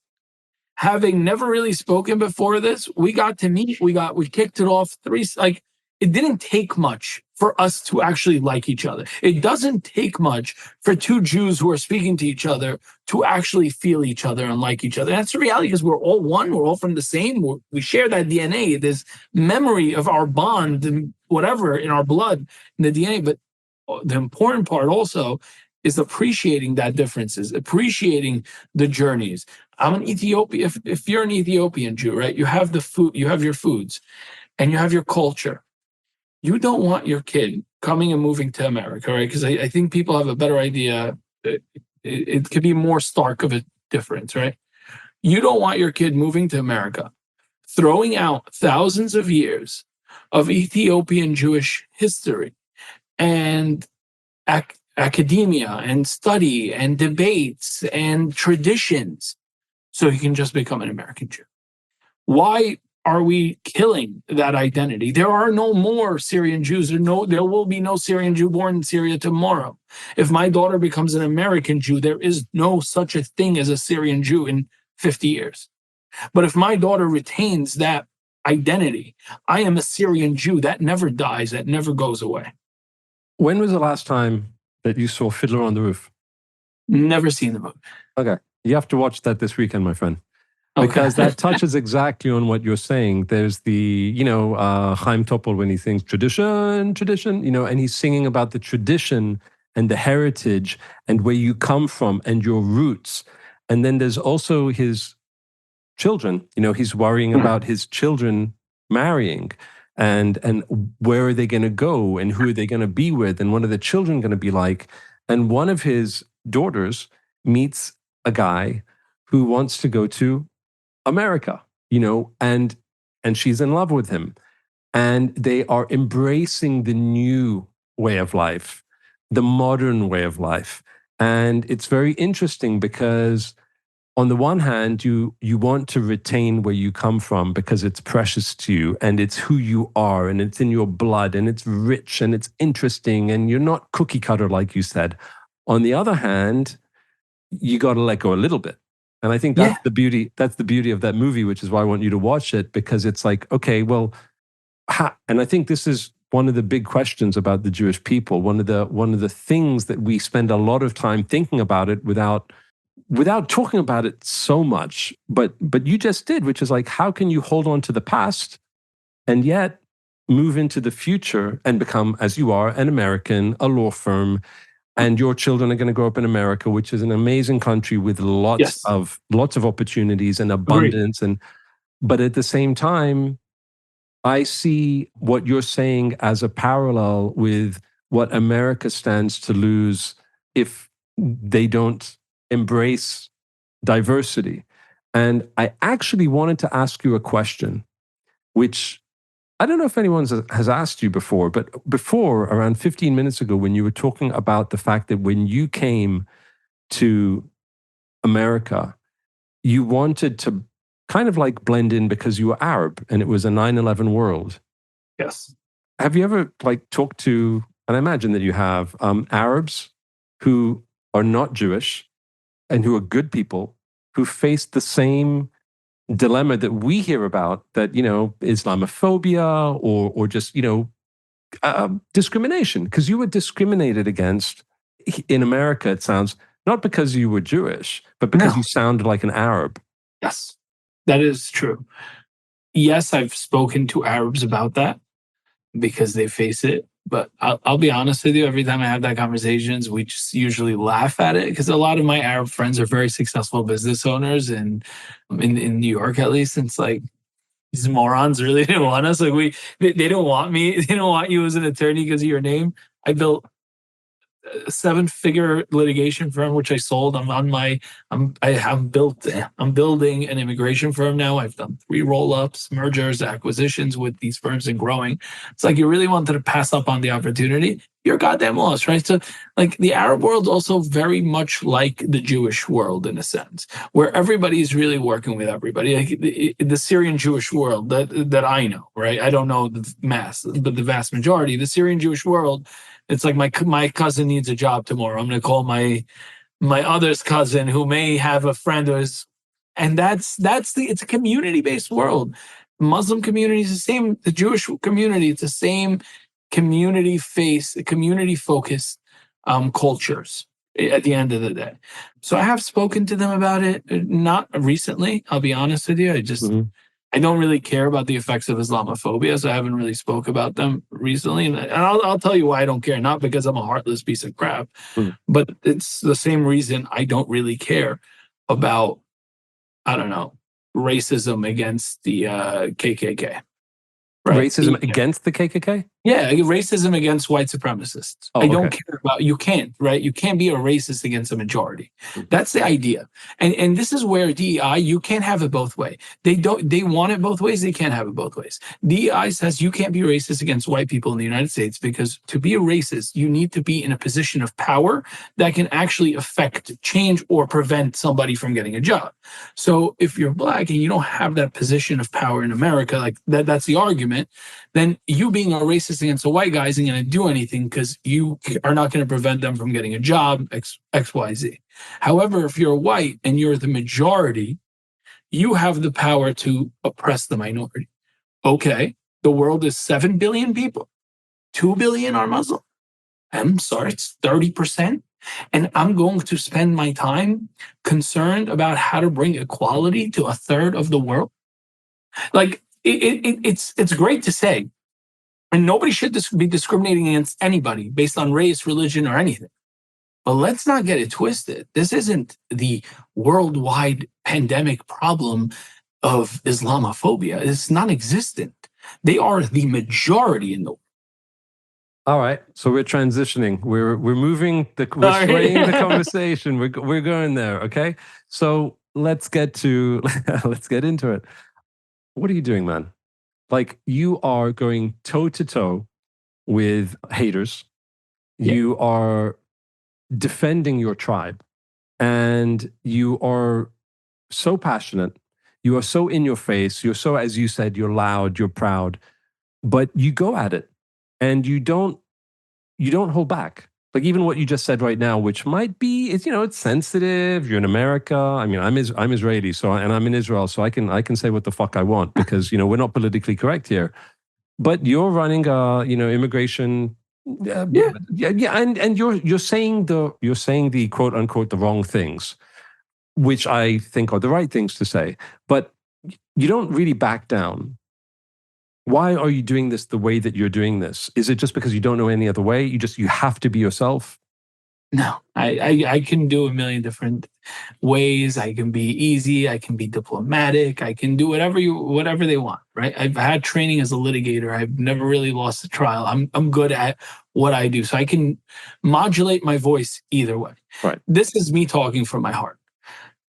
having never really spoken before this, we got to meet, we kicked it off like it didn't take much for us to actually like each other. It doesn't take much for two Jews who are speaking to each other to actually feel each other and like each other. That's the reality, because we're all one, we're all from the same, we share that DNA, this memory of our bond and whatever in our blood, in the DNA. But the important part also is appreciating that differences, appreciating the journeys. I'm an Ethiopian. If you're an Ethiopian Jew, right, you have the food, you have your foods, and you have your culture. You don't want your kid coming and moving to America, right? Because I think people have a better idea. It could be more stark of a difference, right? You don't want your kid moving to America, throwing out thousands of years of Ethiopian Jewish history and academia and study and debates and traditions so he can just become an American Jew. Why are we killing that identity? There are no more Syrian Jews. There will be no Syrian Jew born in Syria tomorrow. If my daughter becomes an American Jew, there is no such a thing as a Syrian Jew in 50 years. But if my daughter retains that identity, I am a Syrian Jew, that never dies, that never goes away.
When was the last time that you saw Fiddler on the Roof?
Never seen the movie.
Okay. You have to watch that this weekend, my friend.
Okay.
Because that touches exactly on what you're saying. There's the, Chaim Topol, when he sings tradition, and he's singing about the tradition and the heritage and where you come from and your roots. And then there's also his children. He's worrying about his children marrying and where are they going to go and who are they going to be with and what are the children going to be like. And one of his daughters meets a guy who wants to go to America, and she's in love with him. And they are embracing the new way of life, the modern way of life. And it's very interesting because on the one hand, you want to retain where you come from because it's precious to you and it's who you are and it's in your blood and it's rich and it's interesting and you're not cookie cutter, like you said. On the other hand, you got to let go a little bit. And I think that's the beauty. That's the beauty of that movie, which is why I want you to watch it, because it's like, okay, well, and I think this is one of the big questions about the Jewish people. One of the things that we spend a lot of time thinking about it without talking about it so much. But you just did, which is like, how can you hold on to the past and yet move into the future and become, as you are, an American, a law firm, and your children are going to grow up in America, which is an amazing country with lots of opportunities and abundance. But at the same time, I see what you're saying as a parallel with what America stands to lose if they don't embrace diversity. And I actually wanted to ask you a question, which I don't know if anyone has asked you before, but before, around 15 minutes ago, when you were talking about the fact that when you came to America, you wanted to kind of like blend in because you were Arab and it was a 9/11 world.
Yes.
Have you ever like talked to, and I imagine that you have, Arabs who are not Jewish and who are good people who face the same dilemma that we hear about, that, Islamophobia or just, discrimination, because you were discriminated against in America, it sounds, not because you were Jewish, but because
No.
you sounded like an Arab.
Yes, that is true. Yes, I've spoken to Arabs about that because they face it. But I'll be honest with you, every time I have that conversations, we just usually laugh at it because a lot of my Arab friends are very successful business owners, and in New York at least, and it's like these morons really didn't want us. Like they don't want me. They don't want you as an attorney because of your name. I built a seven-figure litigation firm, which I sold. I'm building an immigration firm now. I've done 3 roll-ups, mergers, acquisitions with these firms and growing. It's like you really wanted to pass up on the opportunity. You're goddamn lost, right? So like the Arab world also very much like the Jewish world in a sense, where everybody is really working with everybody. Like the Syrian Jewish world that I know, right? I don't know the mass, but the vast majority, the Syrian Jewish world, it's like my cousin needs a job tomorrow. I'm going to call my other's cousin who may have a friend who's, and it's a community based world. Muslim community is the same. The Jewish community, it's the same community focused cultures at the end of the day. So I have spoken to them about it, not recently. I'll be honest with you. I don't really care about the effects of Islamophobia, so I haven't really spoke about them recently. And I'll tell you why I don't care. Not because I'm a heartless piece of crap, but it's the same reason I don't really care about, I don't know, racism against the KKK. Right?
Racism against the KKK?
Yeah, racism against white supremacists.
Oh,
I don't
okay.
care about, you can't, right? You can't be a racist against a majority. That's the idea. And this is where DEI, you can't have it both ways. They want it both ways, they can't have it both ways. DEI says you can't be racist against white people in the United States because to be a racist, you need to be in a position of power that can actually affect change or prevent somebody from getting a job. So if you're black and you don't have that position of power in America, like that's the argument, then you being a racist against a white guy isn't going to do anything because you are not going to prevent them from getting a job, XYZ. However, if you're white and you're the majority, you have the power to oppress the minority. Okay, the world is 7 billion people. 2 billion are Muslim. I'm sorry, it's 30%. And I'm going to spend my time concerned about how to bring equality to a third of the world. Like, it's great to say, and nobody should be discriminating against anybody based on race, religion, or anything. But let's not get it twisted. This isn't the worldwide pandemic problem of Islamophobia. It's non-existent. They are the majority in the world.
All right, so we're transitioning. We're moving. We're swaying the conversation. We're going there. Okay, so let's get into it. What are you doing, man? Like, you are going toe to toe with haters.
Yeah.
You are defending your tribe, and you are so passionate. You are so in your face. You're so, as you said, you're loud, you're proud, but you go at it, and you don't hold back. Like even what you just said right now, which might be, it's sensitive. You're in America. I mean, I'm Israeli, and I'm in Israel, so I can say what the fuck I want because we're not politically correct here. But you're running immigration. Yeah, and you're saying the quote unquote the wrong things, which I think are the right things to say. But you don't really back down. Why are you doing this the way that you're doing this? Is it just because you don't know any other way? You have to be yourself?
No, I can do a million different ways. I can be easy. I can be diplomatic. I can do whatever they want. Right. I've had training as a litigator. I've never really lost a trial. I'm good at what I do, so I can modulate my voice either way.
Right.
This is me talking from my heart.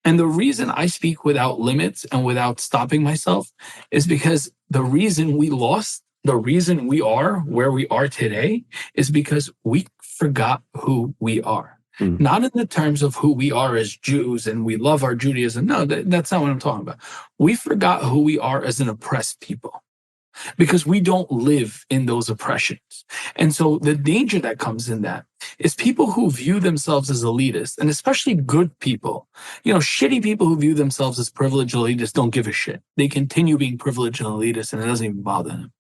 And the reason I speak without limits and without stopping myself is because the reason we lost, the reason we are where we are today is because we forgot who we are.
Mm.
Not in the terms of who we are as Jews and we love our Judaism. No, that's not what I'm talking about. We forgot who we are as an oppressed people, because we don't live in those oppressions. And so the danger that comes in that is people who view themselves as elitists, and especially good people, shitty people who view themselves as privileged elitists don't give a shit. They continue being privileged and elitists, and it doesn't even bother them.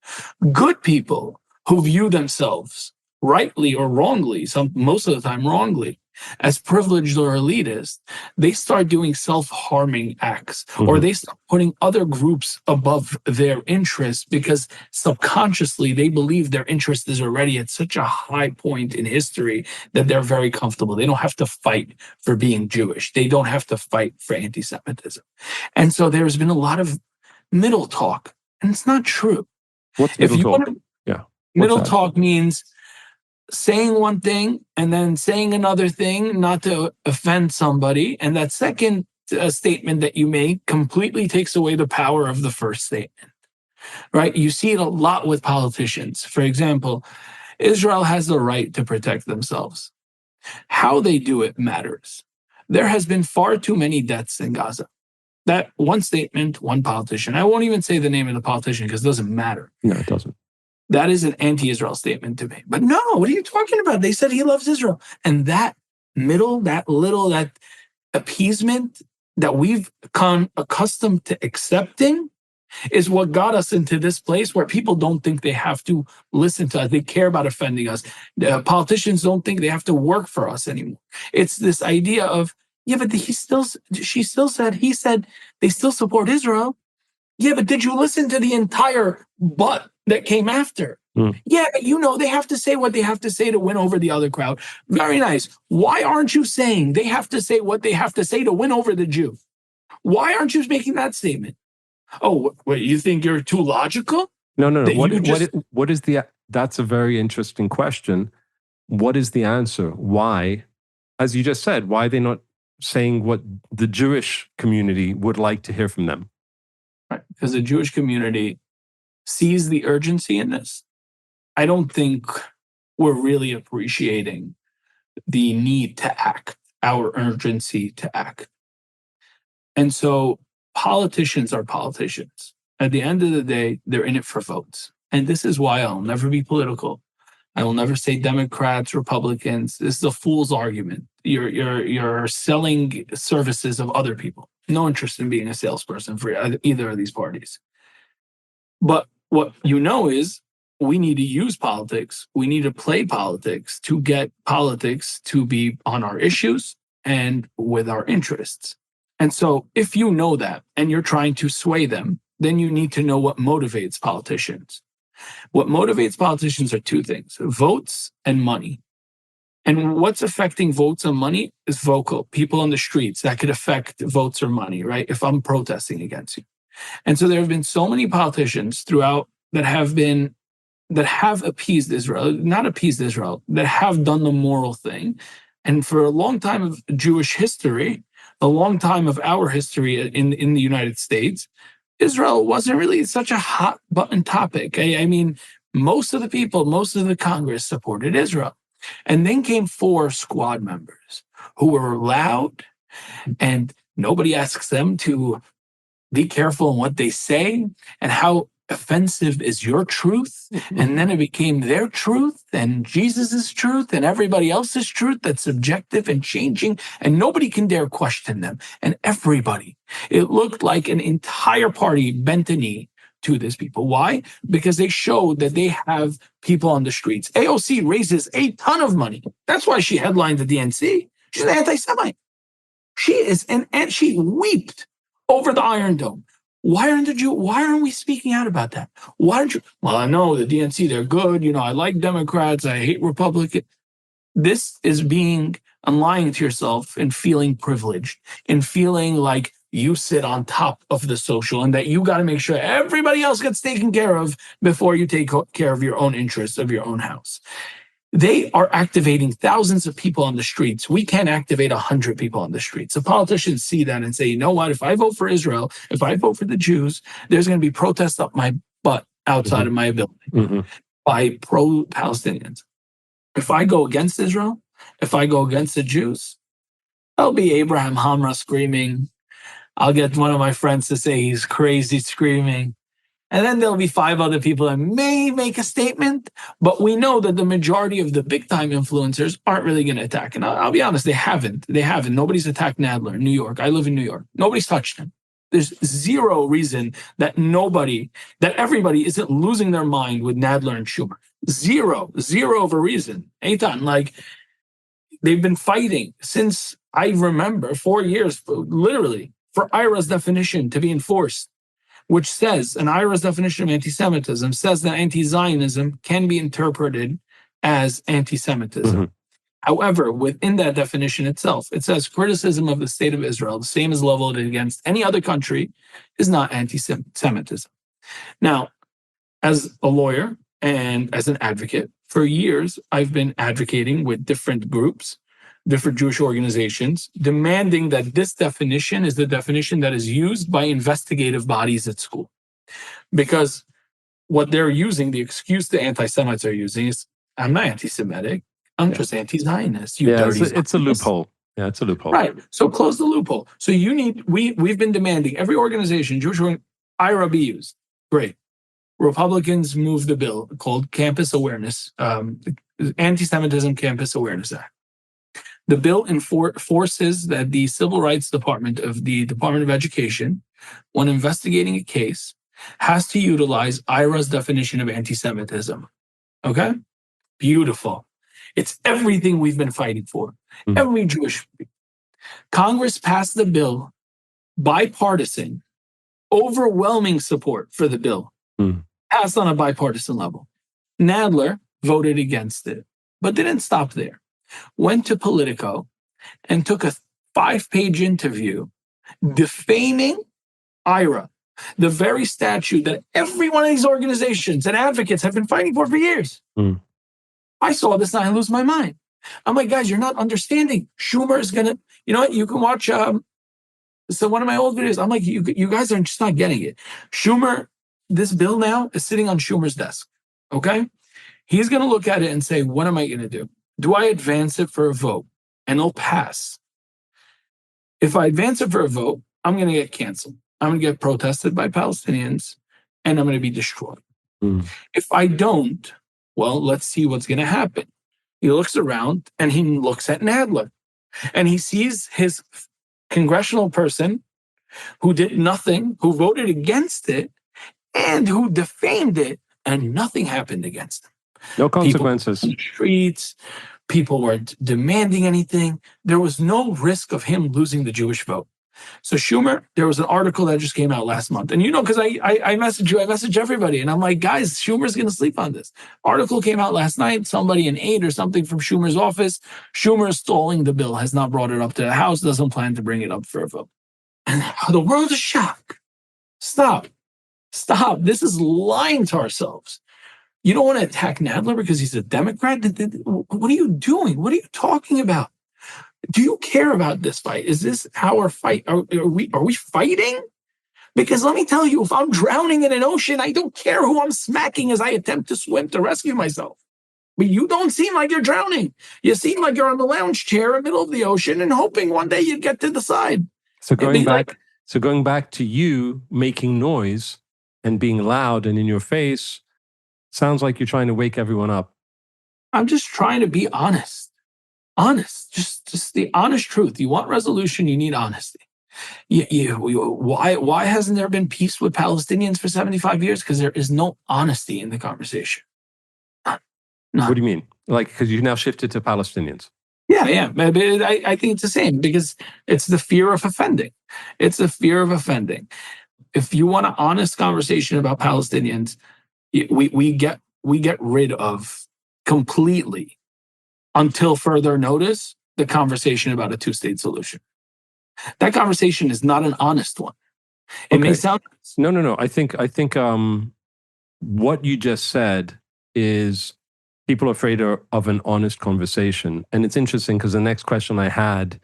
Good people who view themselves rightly or wrongly, most of the time wrongly, as privileged or elitist, they start doing self-harming acts, or they start putting other groups above their interests because subconsciously they believe their interest is already at such a high point in history that they're very comfortable. They don't have to fight for being Jewish. They don't have to fight for anti-Semitism. And so there's been a lot of middle talk, and it's not true.
What's middle talk?
Middle talk means saying one thing and then saying another thing, not to offend somebody. And that second statement that you make completely takes away the power of the first statement, right? You see it a lot with politicians. For example, Israel has the right to protect themselves. How they do it matters. There has been far too many deaths in Gaza. That one statement, one politician. I won't even say the name of the politician because it doesn't matter.
No, it doesn't.
That is an anti-Israel statement to me. But no, what are you talking about? They said he loves Israel. And that that appeasement that we've come accustomed to accepting is what got us into this place where people don't think they have to listen to us. They care about offending us. Politicians don't think they have to work for us anymore. It's this idea of, yeah, but he said they still support Israel. Yeah, but did you listen to the entire but that came after? Yeah, but they have to say what they have to say to win over the other crowd. Very nice. Why aren't you saying they have to say what they have to say to win over the Jew? Why aren't you making that statement? Oh, wait, you think you're too logical?
No. What is the, that's a very interesting question. What is the answer? Why, as you just said, why are they not saying what the Jewish community would like to hear from them?
Right, because the Jewish community sees the urgency in this. I don't think we're really appreciating the need to act, our urgency to act. And so politicians are politicians. At the end of the day, they're in it for votes. And this is why I'll never be political. I will never say Democrats, Republicans. This is a fool's argument. You're selling services of other people. No interest in being a salesperson for either of these parties. But what is we need to use politics. We need to play politics to get politics to be on our issues and with our interests. And so if you know that and you're trying to sway them, then you need to know what motivates politicians. What motivates politicians are two things: votes and money. And what's affecting votes and money is vocal. People on the streets, that could affect votes or money, right? If I'm protesting against you. And so there have been so many politicians throughout that have appeased Israel, not appeased Israel, that have done the moral thing. And for a long time of Jewish history, a long time of our history in the United States, Israel wasn't really such a hot button topic. I mean, most of the people, most of the Congress supported Israel. And then came 4 squad members who were loud, and nobody asks them to be careful in what they say and how offensive is your truth. And then it became their truth and Jesus's truth and everybody else's truth that's subjective and changing, and nobody can dare question them. And everybody, it looked like an entire party bent a knee to these people. Why? Because they showed that they have people on the streets. AOC raises a ton of money. That's why she headlined the DNC. She's an anti-Semite. She wept over the Iron Dome. Why aren't we speaking out about that? Why aren't you? Well, I know the DNC, they're good. I like Democrats. I hate Republicans. This is being and lying to yourself and feeling privileged and feeling like you sit on top of the social and that you got to make sure everybody else gets taken care of before you take care of your own interests of your own house. They are activating thousands of people on the streets. We can't activate 100 people on the streets. The politicians see that and say, you know what? If I vote for Israel, if I vote for the Jews, there's going to be protests up my butt outside of my ability by pro-Palestinians. If I go against Israel, if I go against the Jews, there'll be Abraham Hamra screaming. I'll get one of my friends to say he's crazy screaming. And then there'll be 5 other people that may make a statement, but we know that the majority of the big-time influencers aren't really going to attack. And I'll be honest, they haven't. Nobody's attacked Nadler in New York. I live in New York. Nobody's touched him. There's zero reason that everybody isn't losing their mind with Nadler and Schumer. Zero of a reason. Eitan, like, they've been fighting since I remember 4 years, literally, for IRA's definition to be enforced, which says, an IRA's definition of anti-Semitism says that anti-Zionism can be interpreted as anti-Semitism. However, within that definition itself, it says criticism of the state of Israel, the same as leveled against any other country, is not anti-Semitism. Now, as a lawyer and as an advocate, for years, I've been advocating with different groups, different Jewish organizations, demanding that this definition is the definition that is used by investigative bodies at school. Because what they're using, the excuse the anti-Semites are using is, I'm not anti-Semitic, I'm just anti-Zionist.
It's a loophole. Yeah, it's a loophole.
Right. So close the loophole. So we've been demanding every organization, Jewish IRA be used. Great. Republicans moved a bill called Campus Awareness, Anti-Semitism Campus Awareness Act. The bill forces that the Civil Rights Department of the Department of Education, when investigating a case, has to utilize IRA's definition of anti-Semitism. Okay? Beautiful. It's everything we've been fighting for. Every Jewish people. Congress passed the bill, bipartisan, overwhelming support for the bill, passed on a bipartisan level. Nadler voted against it, but didn't stop there. Went to Politico and took a 5-page interview defaming IRA, the very statute that every one of these organizations and advocates have been fighting for years. I saw this and I lose my mind. I'm like, guys, you're not understanding. Schumer is going to, you know what? You can watch so one of my old videos. I'm like, you guys are just not getting it. Schumer, this bill now is sitting on Schumer's desk. Okay? He's going to look at it and say, what am I going to do? Do I advance it for a vote? And it'll pass. If I advance it for a vote, I'm going to get canceled. I'm going to get protested by Palestinians, and I'm going to be destroyed. If I don't, well, let's see what's going to happen. He looks around, and he looks at Nadler, and he sees his congressional person who did nothing, who voted against it, and who defamed it, and nothing happened against him.
No consequences.
People on the streets, people weren't demanding anything. There was no risk of him losing the Jewish vote. So Schumer, there was an article that just came out last month. And you know, because I message you, I message everybody. And I'm like, guys, Schumer's going to sleep on this. Article came out last night. Somebody in aide or something from Schumer's office. Schumer is stalling the bill, has not brought it up to the House, doesn't plan to bring it up for a vote. And the world is shocked. Stop. This is lying to ourselves. You don't want to attack Nadler because he's a Democrat? What are you doing? What are you talking about? Do you care about this fight? Is this our fight? Are we fighting? Because let me tell you, if I'm drowning in an ocean, I don't care who I'm smacking as I attempt to swim to rescue myself. But you don't seem like you're drowning. You seem like you're on the lounge chair in the middle of the ocean and hoping one day you'd get to the side.
So going back to you making noise and being loud and in your face, sounds like you're trying to wake everyone up.
I'm just trying to be honest. Just the honest truth. You want resolution, you need honesty. Why hasn't there been peace with Palestinians for 75 years? Because there is no honesty in the conversation. None.
What do you mean? Like, because you've now shifted to Palestinians?
Yeah. I think it's the same because it's the fear of offending. It's the fear of offending. If you want an honest conversation about Palestinians, we get rid of completely until further notice, the conversation about a two-state solution. That conversation is not an honest one. It may sound
no. I think what you just said is people are afraid of an honest conversation. And it's interesting because the next question I had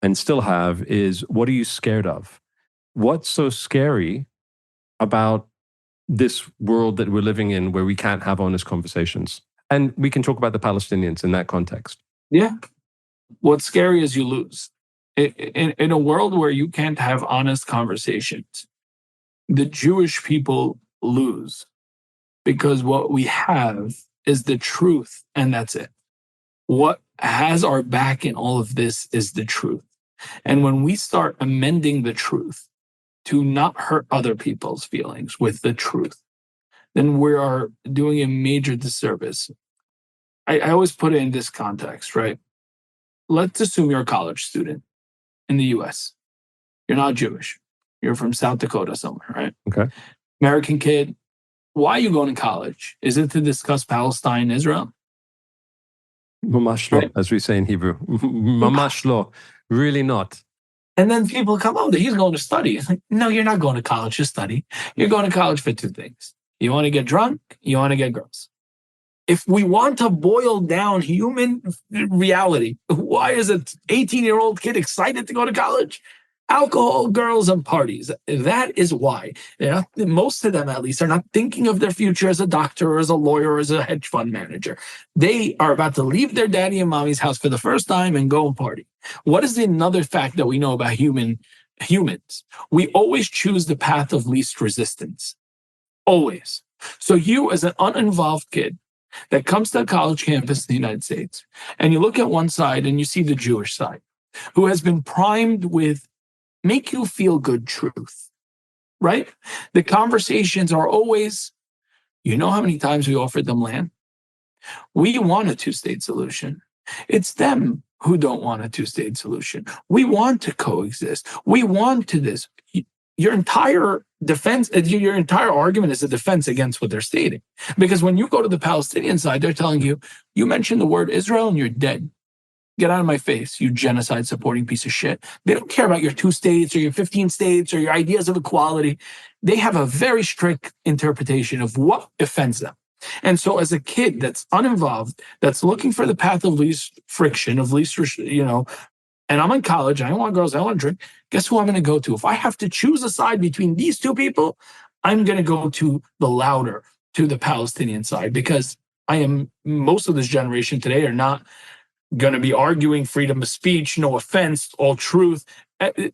and still have is, what are you scared of? What's so scary about this world that we're living in where we can't have honest conversations? And we can talk about the Palestinians in that context.
Yeah. What's scary is you lose. In a world where you can't have honest conversations, the Jewish people lose, because what we have is the truth, and that's it. What has our back in all of this is the truth. And when we start amending the truth to not hurt other people's feelings with the truth, then we are doing a major disservice. I always put it in this context, right? Let's assume you're a college student in the US. You're not Jewish. You're from South Dakota somewhere, right?
Okay.
American kid. Why are you going to college? Is it to discuss Palestine, Israel?
Mamash lo, as we say in Hebrew. Mamash lo. Really not.
And then people come, oh, he's going to study. It's like, no, you're not going to college to study. You're going to college for two things. You want to get drunk, you want to get girls. If we want to boil down human reality, why is an 18-year-old kid excited to go to college? Alcohol, girls, and parties. That is why. Most of them, at least, are not thinking of their future as a doctor or as a lawyer or as a hedge fund manager. They are about to leave their daddy and mommy's house for the first time and go and party. What is another fact that we know about humans? We always choose the path of least resistance. Always. So you, as an uninvolved kid that comes to a college campus in the United States, and you look at one side and you see the Jewish side, who has been primed with make you feel good truth, right? The conversations are always, you know how many times we offered them land? We want a two-state solution. It's them who don't want a two-state solution. We want to coexist. We want to this. Your entire defense, your entire argument is a defense against what they're stating. Because when you go to the Palestinian side, they're telling you, you mention the word Israel and you're dead. Get out of my face, you genocide supporting piece of shit. They don't care about your 2 states or your 15 states or your ideas of equality. They have a very strict interpretation of what offends them. And so as a kid that's uninvolved, that's looking for the path of least friction, of least, and I'm in college, I don't want girls, I don't want to drink, guess who I'm going to go to? If I have to choose a side between these two people, I'm going to go to the louder, to the Palestinian side, because most of this generation today are not going to be arguing freedom of speech, no offense, all truth.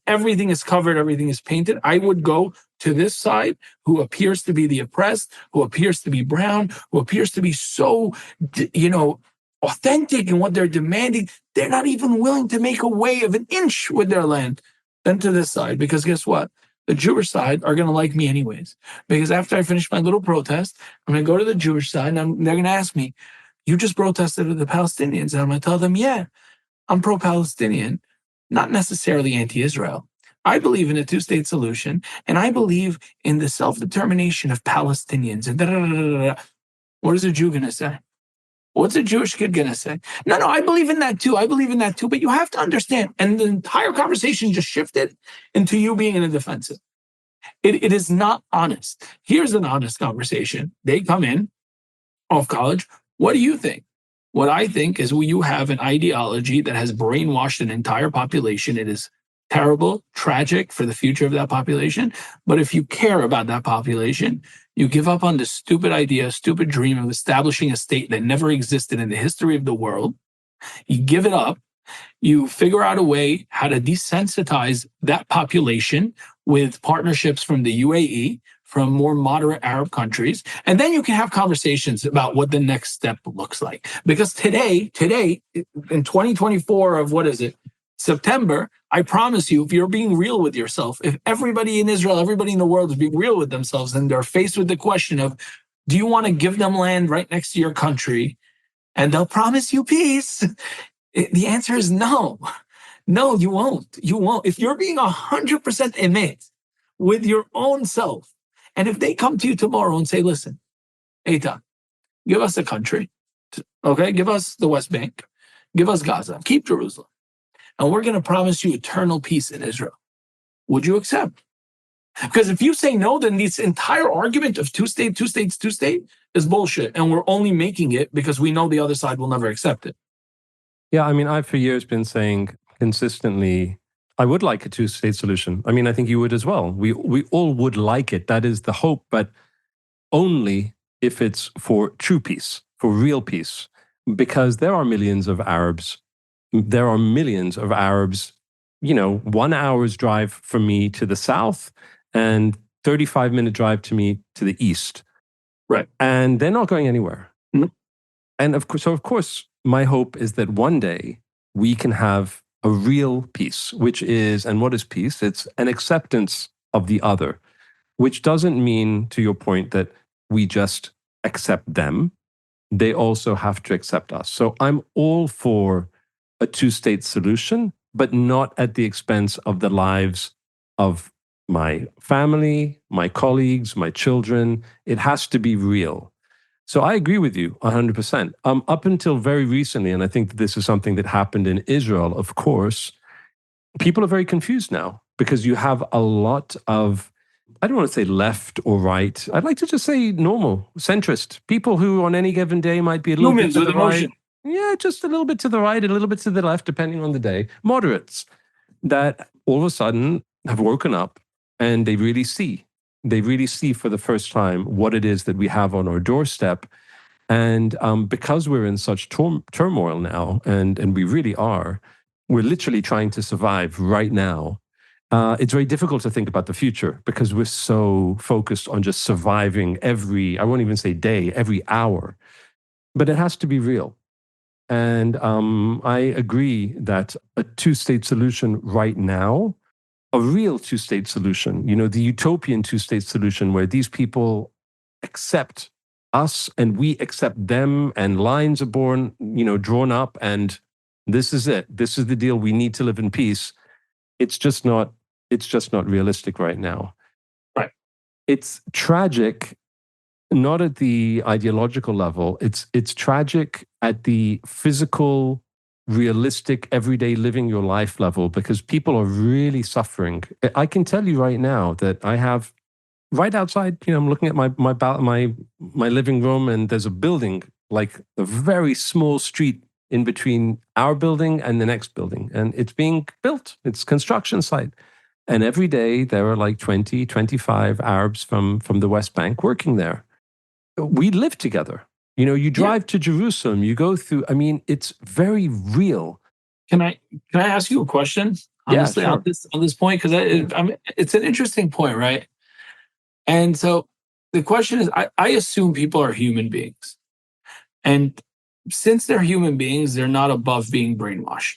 Everything is covered, everything is painted. I would go to this side who appears to be the oppressed, who appears to be brown, who appears to be so, authentic in what they're demanding. They're not even willing to make a way of an inch with their land. Then to this side, because guess what? The Jewish side are going to like me anyways. Because after I finish my little protest, I'm going to go to the Jewish side and they're going to ask me, you just protested with the Palestinians. And I'm going to tell them, yeah, I'm pro-Palestinian, not necessarily anti-Israel. I believe in a two-state solution, and I believe in the self-determination of Palestinians. And what is a Jew going to say? What's a Jewish kid going to say? No, I believe in that too. I believe in that too. But you have to understand, and the entire conversation just shifted into you being in a defensive. It is not honest. Here's an honest conversation. They come in off college. What do you think? What I think is you have an ideology that has brainwashed an entire population. It is terrible, tragic for the future of that population. But if you care about that population, you give up on this stupid idea, stupid dream of establishing a state that never existed in the history of the world. You give it up. You figure out a way how to desensitize that population with partnerships from the UAE, from more moderate Arab countries. And then you can have conversations about what the next step looks like. Because today, in 2024 of what is it? September, I promise you, if you're being real with yourself, if everybody in Israel, everybody in the world is being real with themselves, and they're faced with the question of, do you want to give them land right next to your country? And they'll promise you peace. The answer is no. No, you won't. You won't. If you're being 100% emet with your own self, and if they come to you tomorrow and say, listen, Eitan, give us a country, okay? Give us the West Bank. give us Gaza, keep Jerusalem, and we're going to promise you eternal peace in Israel. Would you accept? Because if you say no, then this entire argument of two state is bullshit. And we're only making it because we know the other side will never accept it.
Yeah, I mean, I've for years been saying consistently, I would like a two-state solution. I mean, I think you would as well. We all would like it. That is the hope, but only if it's for true peace, for real peace. Because there are millions of Arabs. There are millions of Arabs, 1 hour's drive from me to the south and 35-minute drive to me to the east.
Right.
And they're not going anywhere.
Mm-hmm.
And of course, my hope is that one day we can have a real peace, which is, and what is peace? It's an acceptance of the other, which doesn't mean, to your point, that we just accept them. They also have to accept us. So I'm all for a two-state solution, but not at the expense of the lives of my family, my colleagues, my children. It has to be real. So I agree with you 100%. Up until very recently, and I think this is something that happened in Israel, of course, people are very confused now because you have a lot of, I don't want to say left or right. I'd like to just say normal, centrist, people who on any given day might be a little bit to the right. Yeah, just a little bit to the right, a little bit to the left, depending on the day. Moderates that all of a sudden have woken up and they really see for the first time what it is that we have on our doorstep. And because we're in such turmoil now, and we really are, we're literally trying to survive right now. It's very difficult to think about the future because we're so focused on just surviving I won't even say day, every hour. But it has to be real. And I agree that a two-state solution right now, a real two-state solution, the utopian two-state solution where these people accept us and we accept them and lines are drawn up and this is it. This is the deal. We need to live in peace. It's just not realistic right now.
Right.
It's tragic, not at the ideological level. It's tragic at the physical, realistic, everyday living your life level because people are really suffering. I can tell you right now that I have right outside, I'm looking at my living room and there's a building, like a very small street in between our building and the next building. And it's being built. It's construction site. And every day there are like 20, 25 Arabs from the West Bank working there. We live together. You drive to Jerusalem, you go through, it's very real.
Can I ask you a question? Honestly,
yeah, sure.
on this point, because it's an interesting point, right? And so the question is, I assume people are human beings. And since they're human beings, they're not above being brainwashed.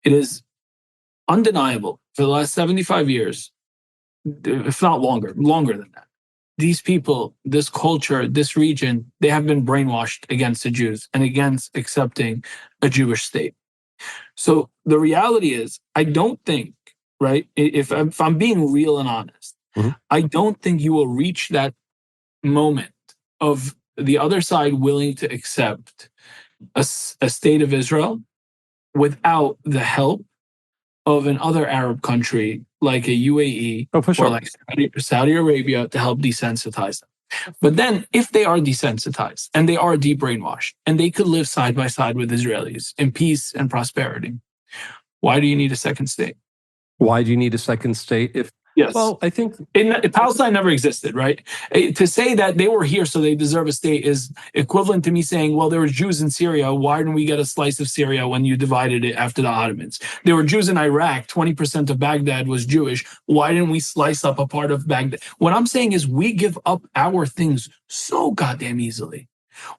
It is undeniable for the last 75 years, if not longer than that. These people, this culture, this region, they have been brainwashed against the Jews and against accepting a Jewish state. So the reality is, I don't think, right, if I'm being real and honest,
mm-hmm.
I don't think you will reach that moment of the other side willing to accept a state of Israel without the help of another Arab country like a UAE
sure.
or like Saudi Arabia to help desensitize them. But then if they are desensitized and they are de-brainwashed and they could live side by side with Israelis in peace and prosperity, why do you need a second state?
Why do you need a second state?
Yes.
Well, I think
Palestine never existed, right? To say that they were here so they deserve a state is equivalent to me saying, well, there were Jews in Syria. Why didn't we get a slice of Syria when you divided it after the Ottomans? There were Jews in Iraq. 20% of Baghdad was Jewish. Why didn't we slice up a part of Baghdad? What I'm saying is we give up our things so goddamn easily.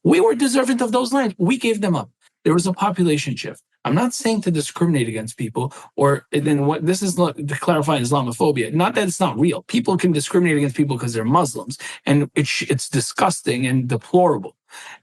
We were deserving of those lands. We gave them up. There was a population shift. I'm not saying to discriminate against people, or then what this is to clarify Islamophobia. Not that it's not real. People can discriminate against people because they're Muslims, and it's disgusting and deplorable.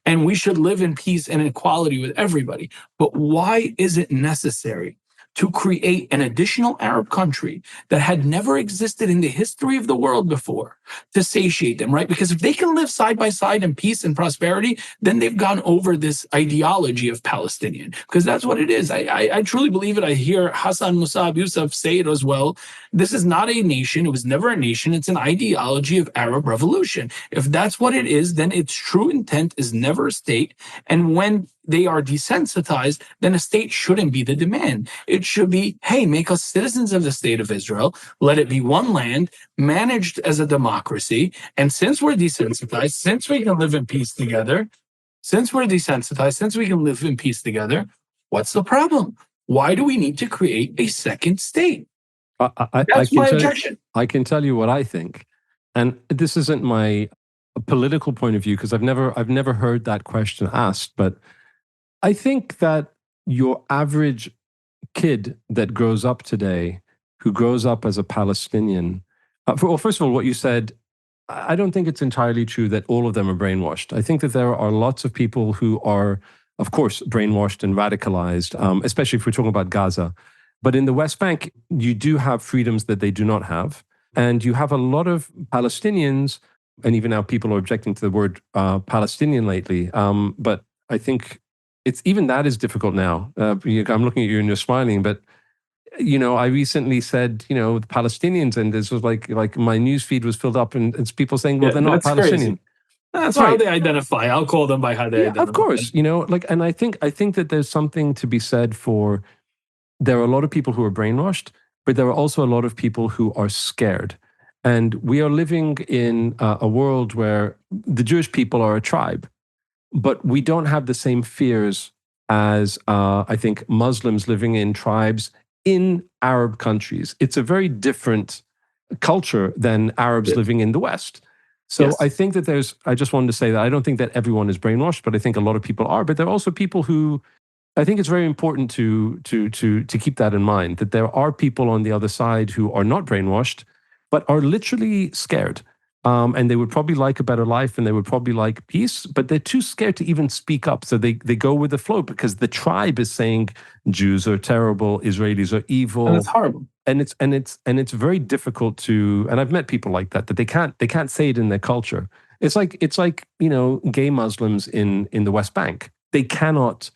And we should live in peace and equality with everybody. But why is it necessary to create an additional Arab country that had never existed in the history of the world before to satiate them, right? Because if they can live side by side in peace and prosperity, then they've gone over this ideology of Palestinian, because that's what it is. I truly believe it. I hear Hassan Musab Yusuf say it as well. This is not a nation. It was never a nation. It's an ideology of Arab revolution. If that's what it is, then its true intent is never a state. And when they are desensitized, then a state shouldn't be the demand. It should be, hey, make us citizens of the state of Israel. Let it be one land, managed as a democracy. And since we're desensitized, since we can live in peace together, since we're desensitized, since we can live in peace together, what's the problem? Why do we need to create a second state? That's my objection.
I can tell you what I think. And this isn't my political point of view, because I've never heard that question asked, but I think that your average kid that grows up today, who grows up as a Palestinian, well, first of all, what you said, I don't think it's entirely true that all of them are brainwashed. I think that there are lots of people who are, of course, brainwashed and radicalized, especially if we're talking about Gaza. But in the West Bank, you do have freedoms that they do not have. And you have a lot of Palestinians, and even now people are objecting to the word Palestinian lately. But I think it's even that is difficult now. I'm looking at you and you're smiling, but I recently said, the Palestinians, and this was like my news feed was filled up and it's people saying, well, they're not Palestinian.
Crazy. That's right. How they identify. I'll call them by how they identify.
Of course, and I think that there's something to be said for, there are a lot of people who are brainwashed, but there are also a lot of people who are scared. And we are living in a world where the Jewish people are a tribe, but we don't have the same fears as, I think, Muslims living in tribes in Arab countries. It's a very different culture than Arabs living in the West. So yes. I think that I just wanted to say that I don't think that everyone is brainwashed, but I think a lot of people are. But there are also people who, I think it's very important to keep that in mind, that there are people on the other side who are not brainwashed, but are literally scared. And they would probably like a better life and they would probably like peace, but they're too scared to even speak up. So they go with the flow because the tribe is saying Jews are terrible, Israelis are evil.
And it's horrible.
And it's very difficult to, and I've met people like that they can't say it in their culture. It's like gay Muslims in the West Bank. They cannot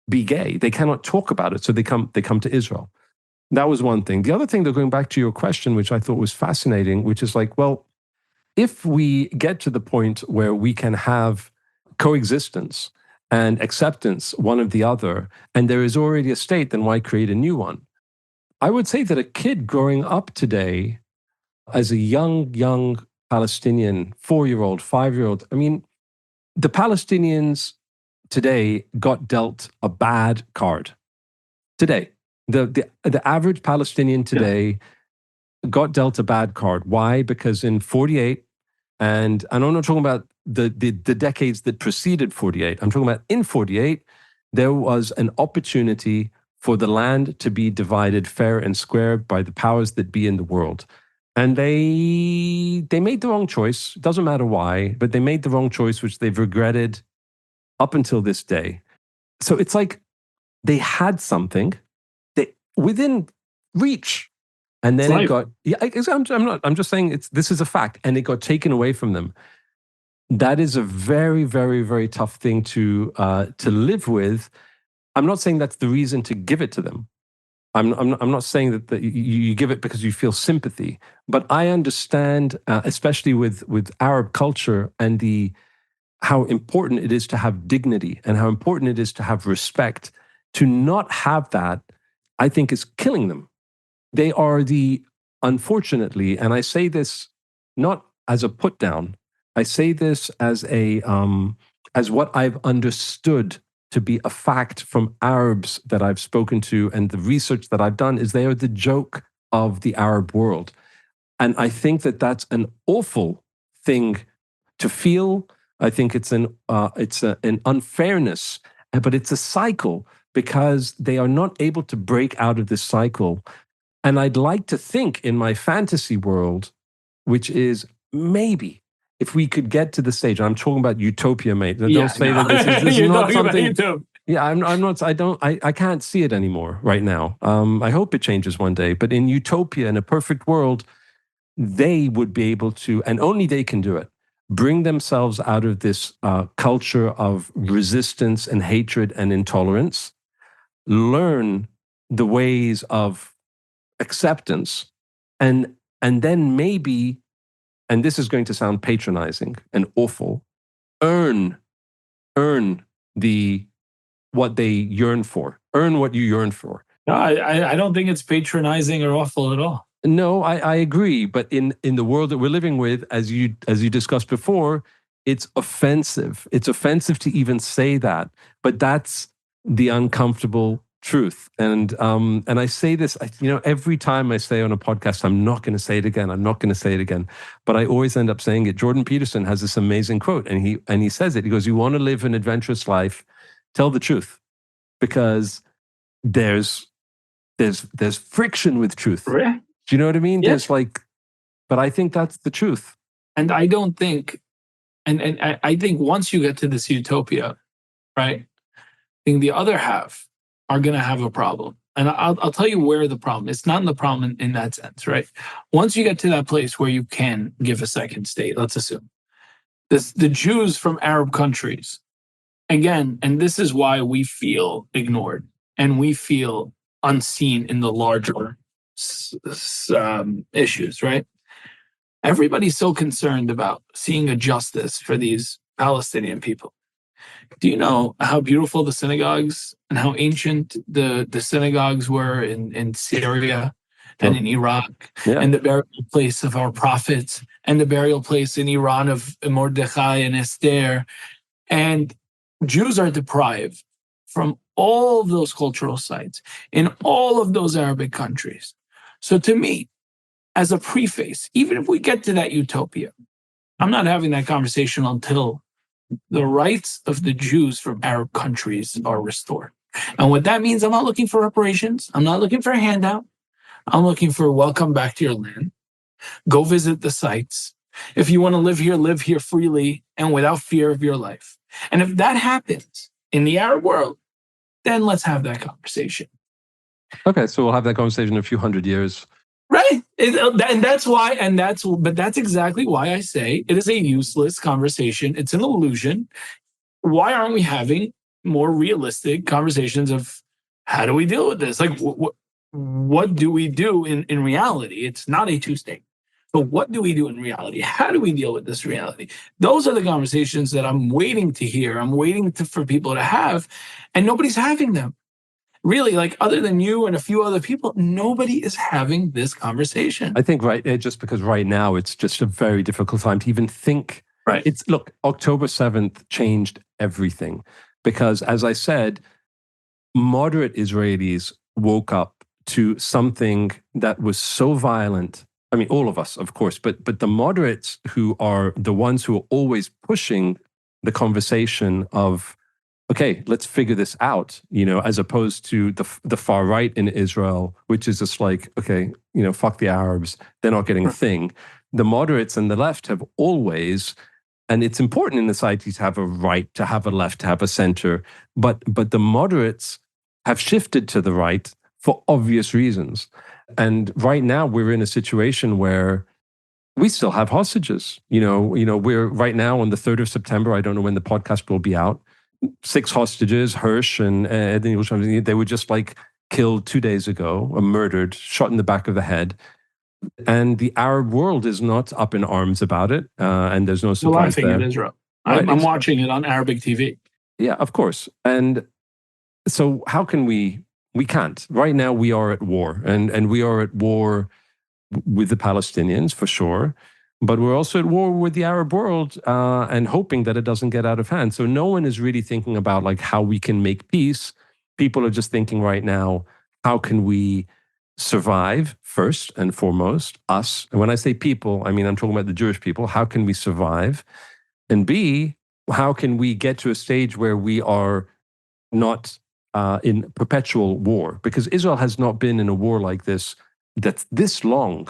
be gay. They cannot talk about it. So they come to Israel. That was one thing. The other thing, though, going back to your question, which I thought was fascinating, which is like, well, if we get to the point where we can have coexistence and acceptance one of the other, and there is already a state, then why create a new one? I would say that a kid growing up today as a young Palestinian, 4-year-old, 5-year-old, I mean, the Palestinians today got dealt a bad card. Today, the average Palestinian today got dealt a bad card. Why? Because in 48, and I'm not talking about the decades that preceded 48, I'm talking about in 48, there was an opportunity for the land to be divided fair and square by the powers that be in the world. And they made the wrong choice. It doesn't matter why, but they made the wrong choice, which they've regretted up until this day. So it's like they had something that within reach. And then it got, I'm just saying this is a fact, and it got taken away from them. That is a very, very, very tough thing to live with. I'm not saying that's the reason to give it to them. I'm not saying that you give it because you feel sympathy, but I understand, especially with Arab culture and how important it is to have dignity and how important it is to have respect. To not have that, I think, is killing them. They are unfortunately, and I say this not as a put down, I say this as as what I've understood to be a fact from Arabs that I've spoken to, and the research that I've done is they are the joke of the Arab world. And I think that that's an awful thing to feel. I think it's an unfairness, but it's a cycle because they are not able to break out of this cycle. And I'd like to think in my fantasy world, which is maybe if we could get to the stage, I'm talking about utopia, mate. Don't say that this is not something. Yeah, I'm not, I can't see it anymore right now. I hope it changes one day, but in utopia, in a perfect world, they would be able to, and only they can do it, bring themselves out of this culture of resistance and hatred and intolerance, learn the ways of acceptance, and then maybe, and this is going to sound patronizing and awful, earn earn the what they yearn for. Earn what you yearn for.
No, I don't think it's patronizing or awful at all.
No, I agree. But in the world that we're living with, as you discussed before, it's offensive. It's offensive to even say that. But that's the uncomfortable truth. And I say this, every time I say on a podcast, I'm not going to say it again. I'm not going to say it again. But I always end up saying it. Jordan Peterson has this amazing quote, and he says it. He goes, "You want to live an adventurous life, tell the truth, because there's friction with truth."
Right.
Do you know what I mean?
Yeah.
There's but I think that's the truth.
And I don't think, and I think once you get to this utopia, right, I think the other half are going to have a problem. And I'll tell you where the problem is. It's not in the problem in that sense, right? Once you get to that place where you can give a second state, let's assume the Jews from Arab countries, again, and this is why we feel ignored and we feel unseen in the larger issues, right? Everybody's so concerned about seeing a justice for these Palestinian people. Do you know how beautiful the synagogues and how ancient the synagogues were in Syria and in Iraq, and the burial place of our prophets, and the burial place in Iran of Mordechai and Esther? And Jews are deprived from all of those cultural sites in all of those Arabic countries. So to me, as a preface, even if we get to that utopia, I'm not having that conversation until the rights of the Jews from Arab countries are restored. And what that means, I'm not looking for reparations. I'm not looking for a handout. I'm looking for welcome back to your land. Go visit the sites. If you want to live here freely and without fear of your life. And if that happens in the Arab world, then let's have that conversation.
Okay, so we'll have that conversation in a few hundred years.
Right. And that's exactly why I say it is a useless conversation. It's an illusion. Why aren't we having more realistic conversations of how do we deal with this? Like, what do we do in reality? It's not a two-state. But what do we do in reality? How do we deal with this reality? Those are the conversations that I'm waiting to hear. I'm waiting for people to have, and nobody's having them. Really, like other than you and a few other people, nobody is having this conversation.
I think just because right now it's just a very difficult time to even think.
Right.
Look, October 7th changed everything because, as I said, moderate Israelis woke up to something that was so violent. I mean, all of us, of course, but the moderates who are the ones who are always pushing the conversation of, okay, let's figure this out, as opposed to the far right in Israel, which is just like, okay, fuck the Arabs, they're not getting a thing. The moderates and the left have always, and it's important in the society to have a right, to have a left, to have a center, but the moderates have shifted to the right for obvious reasons. And right now we're in a situation where we still have hostages. We're right now on the 3rd of September. I don't know when the podcast will be out. 6 hostages, Hirsch and they were just killed 2 days ago, or murdered, shot in the back of the head. And the Arab world is not up in arms about it. And there's no surprise there.
Laughing at Israel. I'm watching it on Arabic TV.
Yeah, of course. And so how can we can't. Right now we are at war, and we are at war with the Palestinians for sure. But we're also at war with the Arab world and hoping that it doesn't get out of hand. So no one is really thinking about how we can make peace. People are just thinking right now, how can we survive first and foremost, us. And when I say people, I mean, I'm talking about the Jewish people. How can we survive? And B, how can we get to a stage where we are not in perpetual war? Because Israel has not been in a war like this that's this long.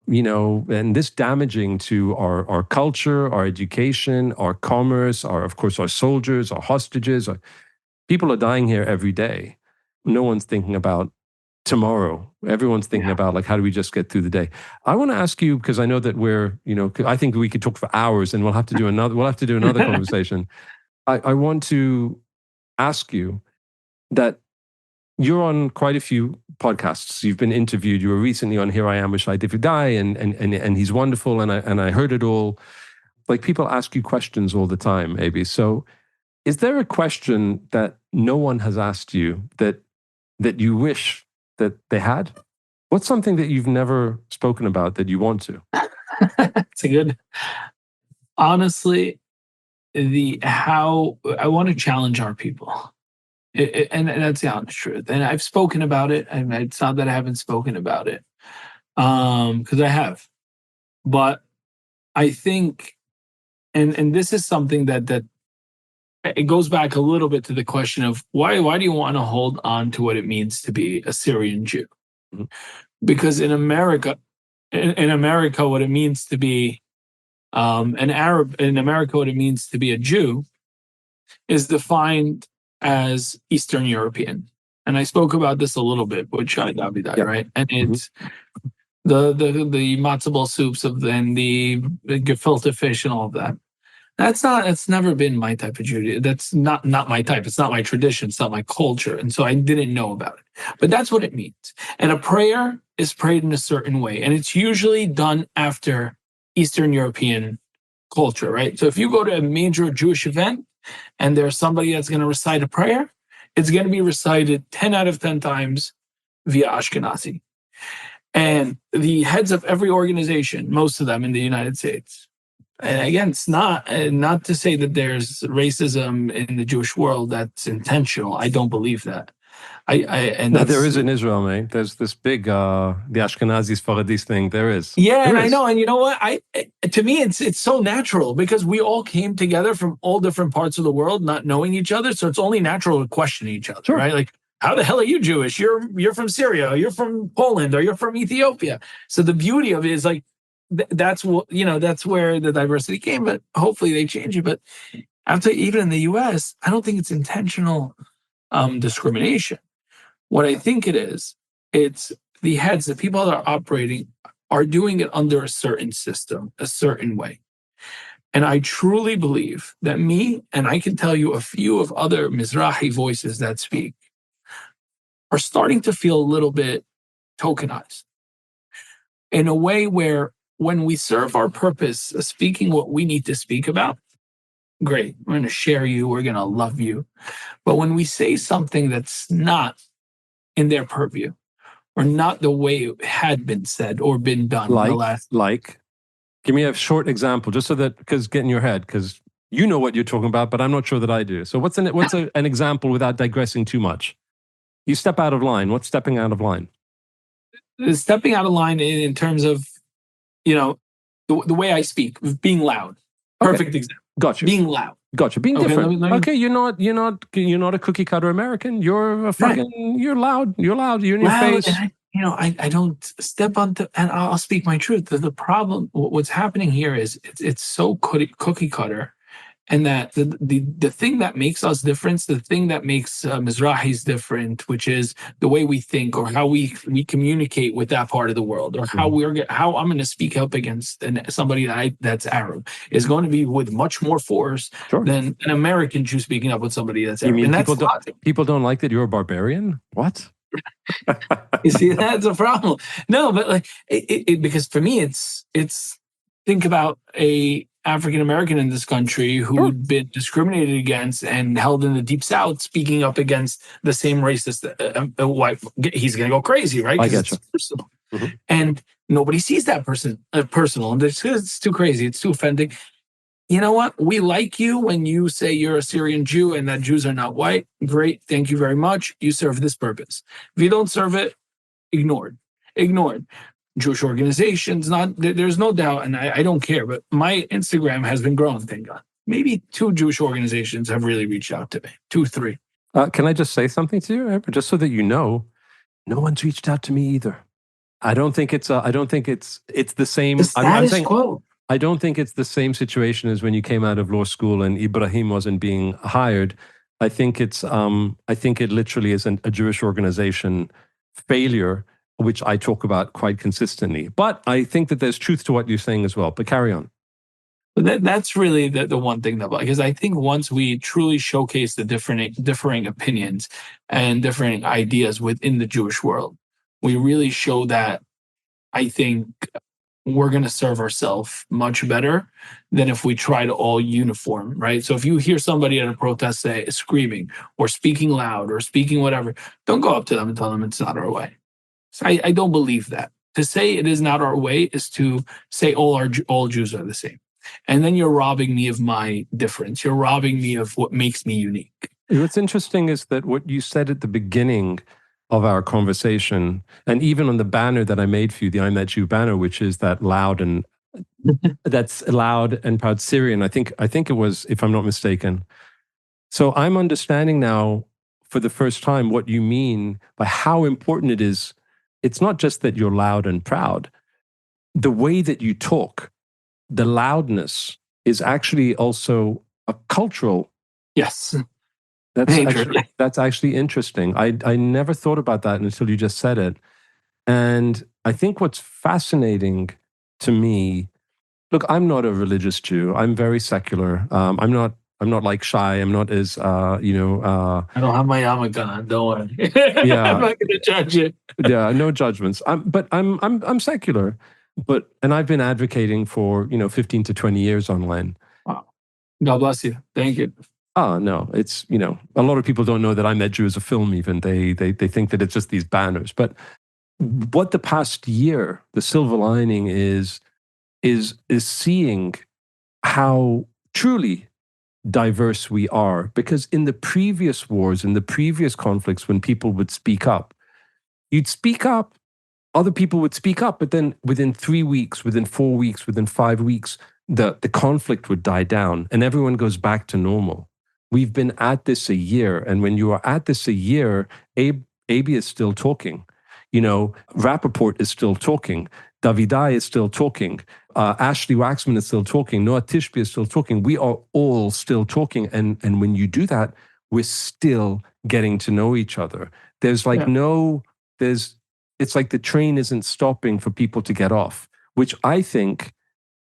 And this damaging to our culture, our education, our commerce, of course, our soldiers, our hostages. People are dying here every day. No one's thinking about tomorrow. Everyone's thinking about like, how do we just get through the day? I want to ask you, because I know that we're, I think we could talk for hours, and we'll have to do another conversation. I want to ask you that you're on quite a few podcasts. You've been interviewed. You were recently on Here I Am with Shai Guy, and he's wonderful. And I heard it all. Like, people ask you questions all the time, Abi. So is there a question that no one has asked you that you wish that they had? What's something that you've never spoken about that you want to?
It's a good, honestly, how I want to challenge our people. And that's the honest truth. And I've spoken about it. And it's not that I haven't spoken about it, because I have. But I think, and this is something that it goes back a little bit to the question of why do you want to hold on to what it means to be a Syrian Jew? Mm-hmm. Because in America, what it means to be an Arab, in America, what it means to be a Jew is defined as Eastern European. And I spoke about this a little bit with Shai Davidai, right? And it's the matzo ball soups and the gefilte fish and all of that. It's never been my type of Judaism. That's not my type. It's not my tradition. It's not my culture. And so I didn't know about it. But that's what it means. And a prayer is prayed in a certain way. And it's usually done after Eastern European culture, right? So if you go to a major Jewish event and there's somebody that's going to recite a prayer, it's going to be recited 10 out of 10 times via Ashkenazi. And the heads of every organization, most of them in the United States, and again, it's not to say that there's racism in the Jewish world that's intentional. I don't believe that.
There is in Israel, mate. There's this big the Ashkenazis Faradis thing. There is.
Yeah, and I know. And you know what? To me, it's so natural because we all came together from all different parts of the world, not knowing each other. So it's only natural to question each other, right? Like, how the hell are you Jewish? You're from Syria, you're from Poland, or you're from Ethiopia. So the beauty of it is like, that's what, that's where the diversity came, but hopefully they change it. But I'll tell you, even in the US, I don't think it's intentional discrimination. What I think it is, it's the heads, the people that are operating are doing it under a certain system, a certain way. And I truly believe that me, and I can tell you a few of other Mizrahi voices that speak, are starting to feel a little bit tokenized in a way where when we serve our purpose of speaking what we need to speak about, great, we're going to share you, we're going to love you. But when we say something that's not in their purview or not the way it had been said or been done
give me a short example, just so that, because get in your head, because you know what you're talking about, but I'm not sure that I do. So what's an example without digressing too much? You step out of line. What's stepping out of line?
Stepping out of line in terms of, the way I speak, being loud. Perfect example.
Gotcha.
Being loud.
Gotcha. Being different. Okay, you're not a cookie cutter American. You're a fucking. You're loud. You're loud. You're in your face.
And I don't step onto, and I'll speak my truth. The problem, what's happening here is it's so cookie cutter, and that the thing that makes us different, the thing that makes Mizrahis different, which is the way we think or how we communicate with that part of the world, or how I'm going to speak up against somebody that's Arab, is going to be with much more force than an American Jew speaking up with somebody that's Arab.
You mean people don't like that you're a barbarian? What?
You see, that's a problem. No, but like because for me, it's think about a African American in this country who had been discriminated against and held in the Deep South, speaking up against the same racist white. He's going to go crazy, right?
I get you.
Personal. And nobody sees that person personal, and it's too crazy. It's too offending. You know what? We like you when you say you're a Syrian Jew and that Jews are not white. Great. Thank you very much. You serve this purpose. If you don't serve it, ignored. Jewish organizations, there's no doubt, and I don't care, but my Instagram has been growing, thank God. Maybe 2 Jewish organizations have really reached out to me. 2, 3.
Can I just say something to you, Amber? Just so that you know, no one's reached out to me either. I don't think it's the same.
The status quo.
I don't think it's the same situation as when you came out of law school and Ibrahim wasn't being hired. I think I think it literally is a Jewish organization failure, which I talk about quite consistently. But I think that there's truth to what you're saying as well. But carry on.
But that's really the one thing that, because I think once we truly showcase the differing opinions and differing ideas within the Jewish world, we really show that I think we're going to serve ourselves much better than if we try to all uniform, right? So if you hear somebody at a protest say screaming or speaking loud or speaking whatever, don't go up to them and tell them it's not our way. So I don't believe that. To say it is not our way is to say all Jews are the same. And then you're robbing me of my difference. You're robbing me of what makes me unique.
What's interesting is that what you said at the beginning of our conversation, and even on the banner that I made for you, the I'm That Jew banner, which is that loud and that's loud and proud Syrian. I think it was, if I'm not mistaken. So I'm understanding now for the first time what you mean by how important it is. It's not just that you're loud and proud. The way that you talk, the loudness is actually also a cultural.
Yes.
That's actually interesting. I never thought about that until you just said it. And I think what's fascinating to me, look, I'm not a religious Jew. I'm very secular. I'm not like shy. I'm not as
I don't have my yarmulke on. Don't worry.
Yeah.
I'm not going to judge you.
Yeah, no judgments. But I'm secular. And I've been advocating for 15 to 20 years online.
Wow. God bless you. Thank you.
Oh, no, it's, a lot of people don't know that I'm That Jew as a film even. They think that it's just these banners. But what the past year, the silver lining is seeing how truly diverse we are. Because in the previous wars, in the previous conflicts, when people would speak up, you'd speak up, other people would speak up, but then within 3 weeks, within 4 weeks, within 5 weeks, the conflict would die down and everyone goes back to normal. We've been at this a year. And when you are at this a year, Abi is still talking. Rappaport is still talking. Davidai is still talking. Ashley Waxman is still talking. Noah Tishby is still talking. We are all still talking. And when you do that, we're still getting to know each other. There's like it's like the train isn't stopping for people to get off, which I think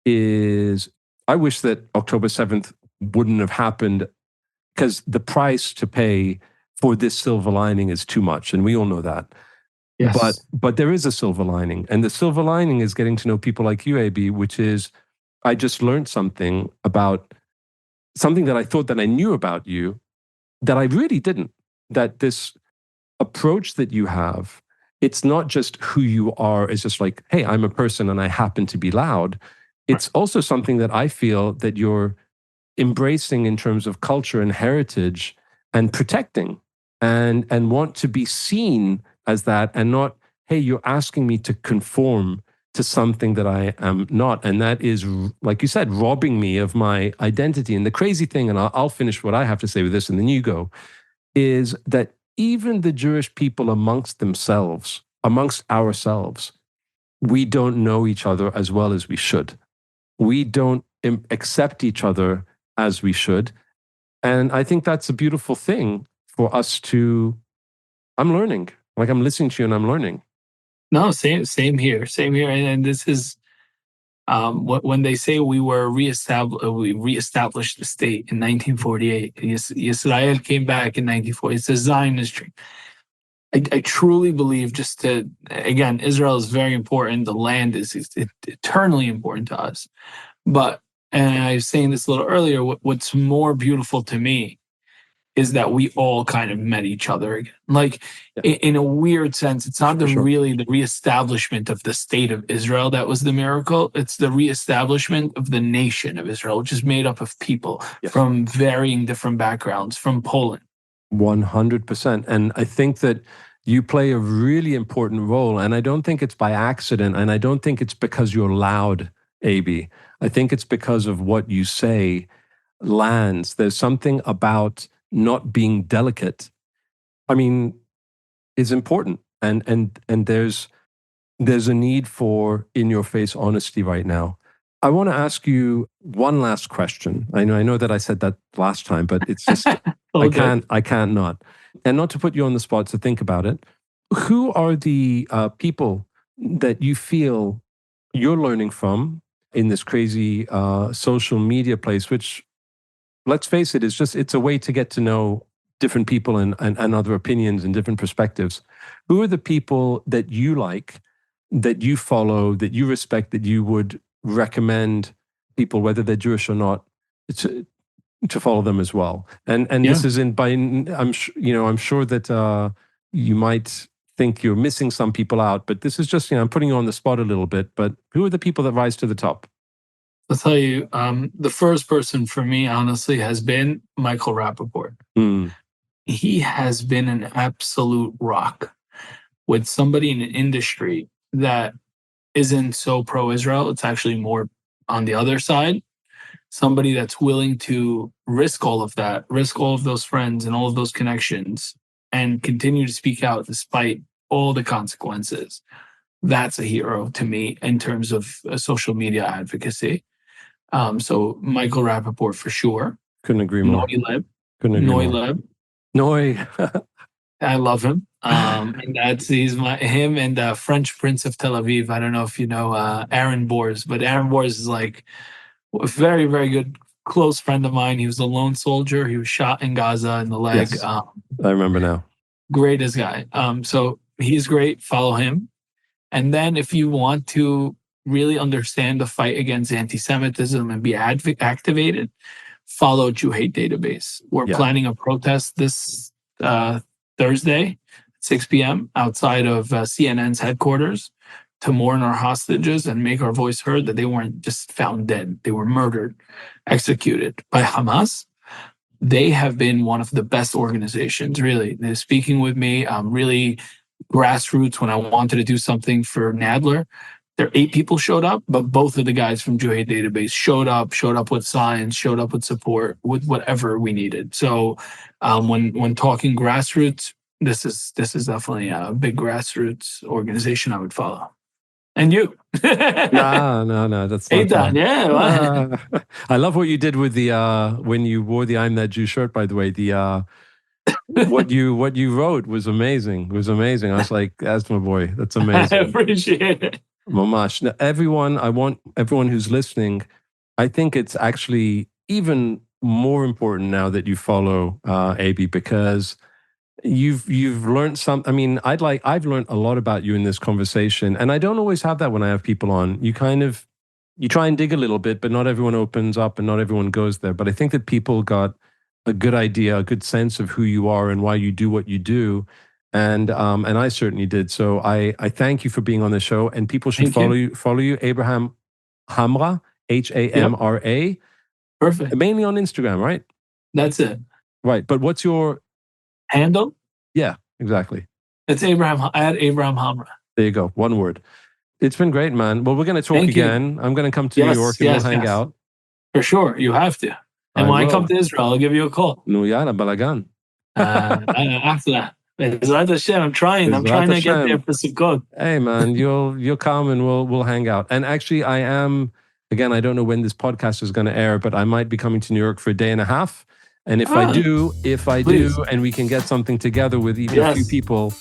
I wish that October 7th wouldn't have happened, because the price to pay for this silver lining is too much. And we all know that.
Yes.
But there is a silver lining. And the silver lining is getting to know people like you, AB, which is I just learned something about something that I thought that I knew about you that I really didn't. That this approach that you have, it's not just who you are. It's just like, hey, I'm a person and I happen to be loud. It's also something that I feel that you're embracing in terms of culture and heritage and protecting and want to be seen as that, and not, hey, you're asking me to conform to something that I am not. And that is, like you said, robbing me of my identity. And the crazy thing, and I'll finish what I have to say with this and then you go, is that even the Jewish people amongst ourselves, we don't know each other as well as we should. We don't accept each other as we should. And I think that's a beautiful thing for us to, I'm learning. Like, I'm listening to you and I'm learning.
No, same here. Same here. And this is when they say we reestablished the state in 1948. Israel came back in 1940. It's a Zionist dream. I truly believe, again, Israel is very important. The land is eternally important to us. But, and I was saying this a little earlier, what's more beautiful to me is that we all kind of met each other again. Like, in a weird sense, it's not really the reestablishment of the state of Israel that was the miracle. It's the reestablishment of the nation of Israel, which is made up of people from varying different backgrounds, from Poland.
100%. And I think that you play a really important role. And I don't think it's by accident. And I don't think it's because you're loud, AB. I think it's because of what you say lands. There's something about not being delicate, is important. And there's a need for in-your-face honesty right now. I want to ask you one last question. I know that I said that last time, but it's just I can't not. And not to put you on the spot to think about it, who are the people that you feel you're learning from in this crazy social media place, which, let's face it, it's a way to get to know different people and other opinions and different perspectives. Who are the people that you like, that you follow, that you respect, that you would recommend people, whether they're Jewish or not, to follow them as well? And this is I'm sure that you might think you're missing some people out, but this is just, I'm putting you on the spot a little bit, but who are the people that rise to the top?
I'll tell you, the first person for me, honestly, has been Michael Rappaport. He has been an absolute rock with somebody in an industry that isn't so pro-Israel. It's actually more on the other side. Somebody that's willing to risk all of that, risk all of those friends and all of those connections, and continue to speak out despite all the consequences. That's a hero to me in terms of social media advocacy. So Michael Rappaport for sure.
Couldn't agree more.
Noileb.
Noi.
I love him. And him and French Prince of Tel Aviv. I don't know if you know Aaron Bors, but Aaron Bors is like a very, very good close friend of mine. He was a lone soldier. He was shot in Gaza in the leg.
Yes, I remember now. Greatest
guy. So he's great. Follow him. And then if you want to really understand the fight against anti-Semitism and be activated, follow Jew Hate Database. We're planning a protest this Thursday at 6 p.m. outside of CNN's headquarters to mourn our hostages and make our voice heard that they weren't just found dead. They were murdered, executed by Hamas. They have been one of the best organizations, really. They're speaking with me, really grassroots. When I wanted to do something for Nadler, there 8 people showed up, but both of the guys from Jew Hate Database showed up with signs, showed up with support, with whatever we needed. So when talking grassroots, this is definitely a big grassroots organization I would follow. And you?
No, that's not
Eitan, yeah.
I love what you did with the when you wore the "I'm That Jew" shirt. By the way, the what you wrote was amazing. It was amazing. I was like, "That's my boy. That's amazing."
I appreciate it.
Mamash. Now, I want everyone who's listening. I think it's actually even more important now that you follow AB, because you've learned some. I mean, I've learned a lot about you in this conversation, and I don't always have that when I have people on. You try and dig a little bit, but not everyone opens up and not everyone goes there. But I think that people got a good idea, a good sense of who you are and why you do what you do. And I certainly did. So I thank you for being on the show, and people should follow you, Abraham Hamra, Hamra. Yep.
Perfect.
Mainly on Instagram, right?
That's it.
Right. But what's your
handle?
Yeah, exactly.
It's Abraham Hamra.
There you go. One word. It's been great, man. Well, we're going to talk again. I'm going to come to New York and we'll hang out.
For sure. You have to. And when I come to Israel, I'll give you a call.
No, yalla, balagan.
After that. I'm trying to get there for Sukkot.
Hey man, you'll come and we'll hang out. And actually, I am, again, I don't know when this podcast is going to air, but I might be coming to New York for a day and a half. And if I do, and we can get something together with even a few people,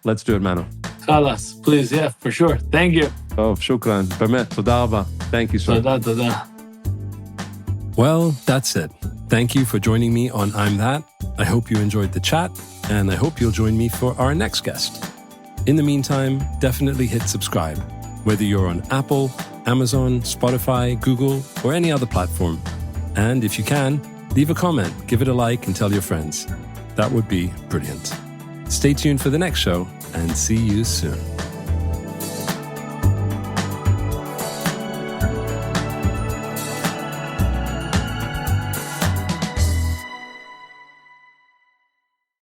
let's do it, Mano.
Khalas, please, yeah, for sure. Thank you.
Oh, shukran. Bemet, toda raba. Thank you, sir.
Toda.
Well, that's it. Thank you for joining me on I'm That. I hope you enjoyed the chat, and I hope you'll join me for our next guest. In the meantime, definitely hit subscribe, whether you're on Apple, Amazon, Spotify, Google, or any other platform. And if you can, leave a comment, give it a like, and tell your friends. That would be brilliant. Stay tuned for the next show, and see you soon.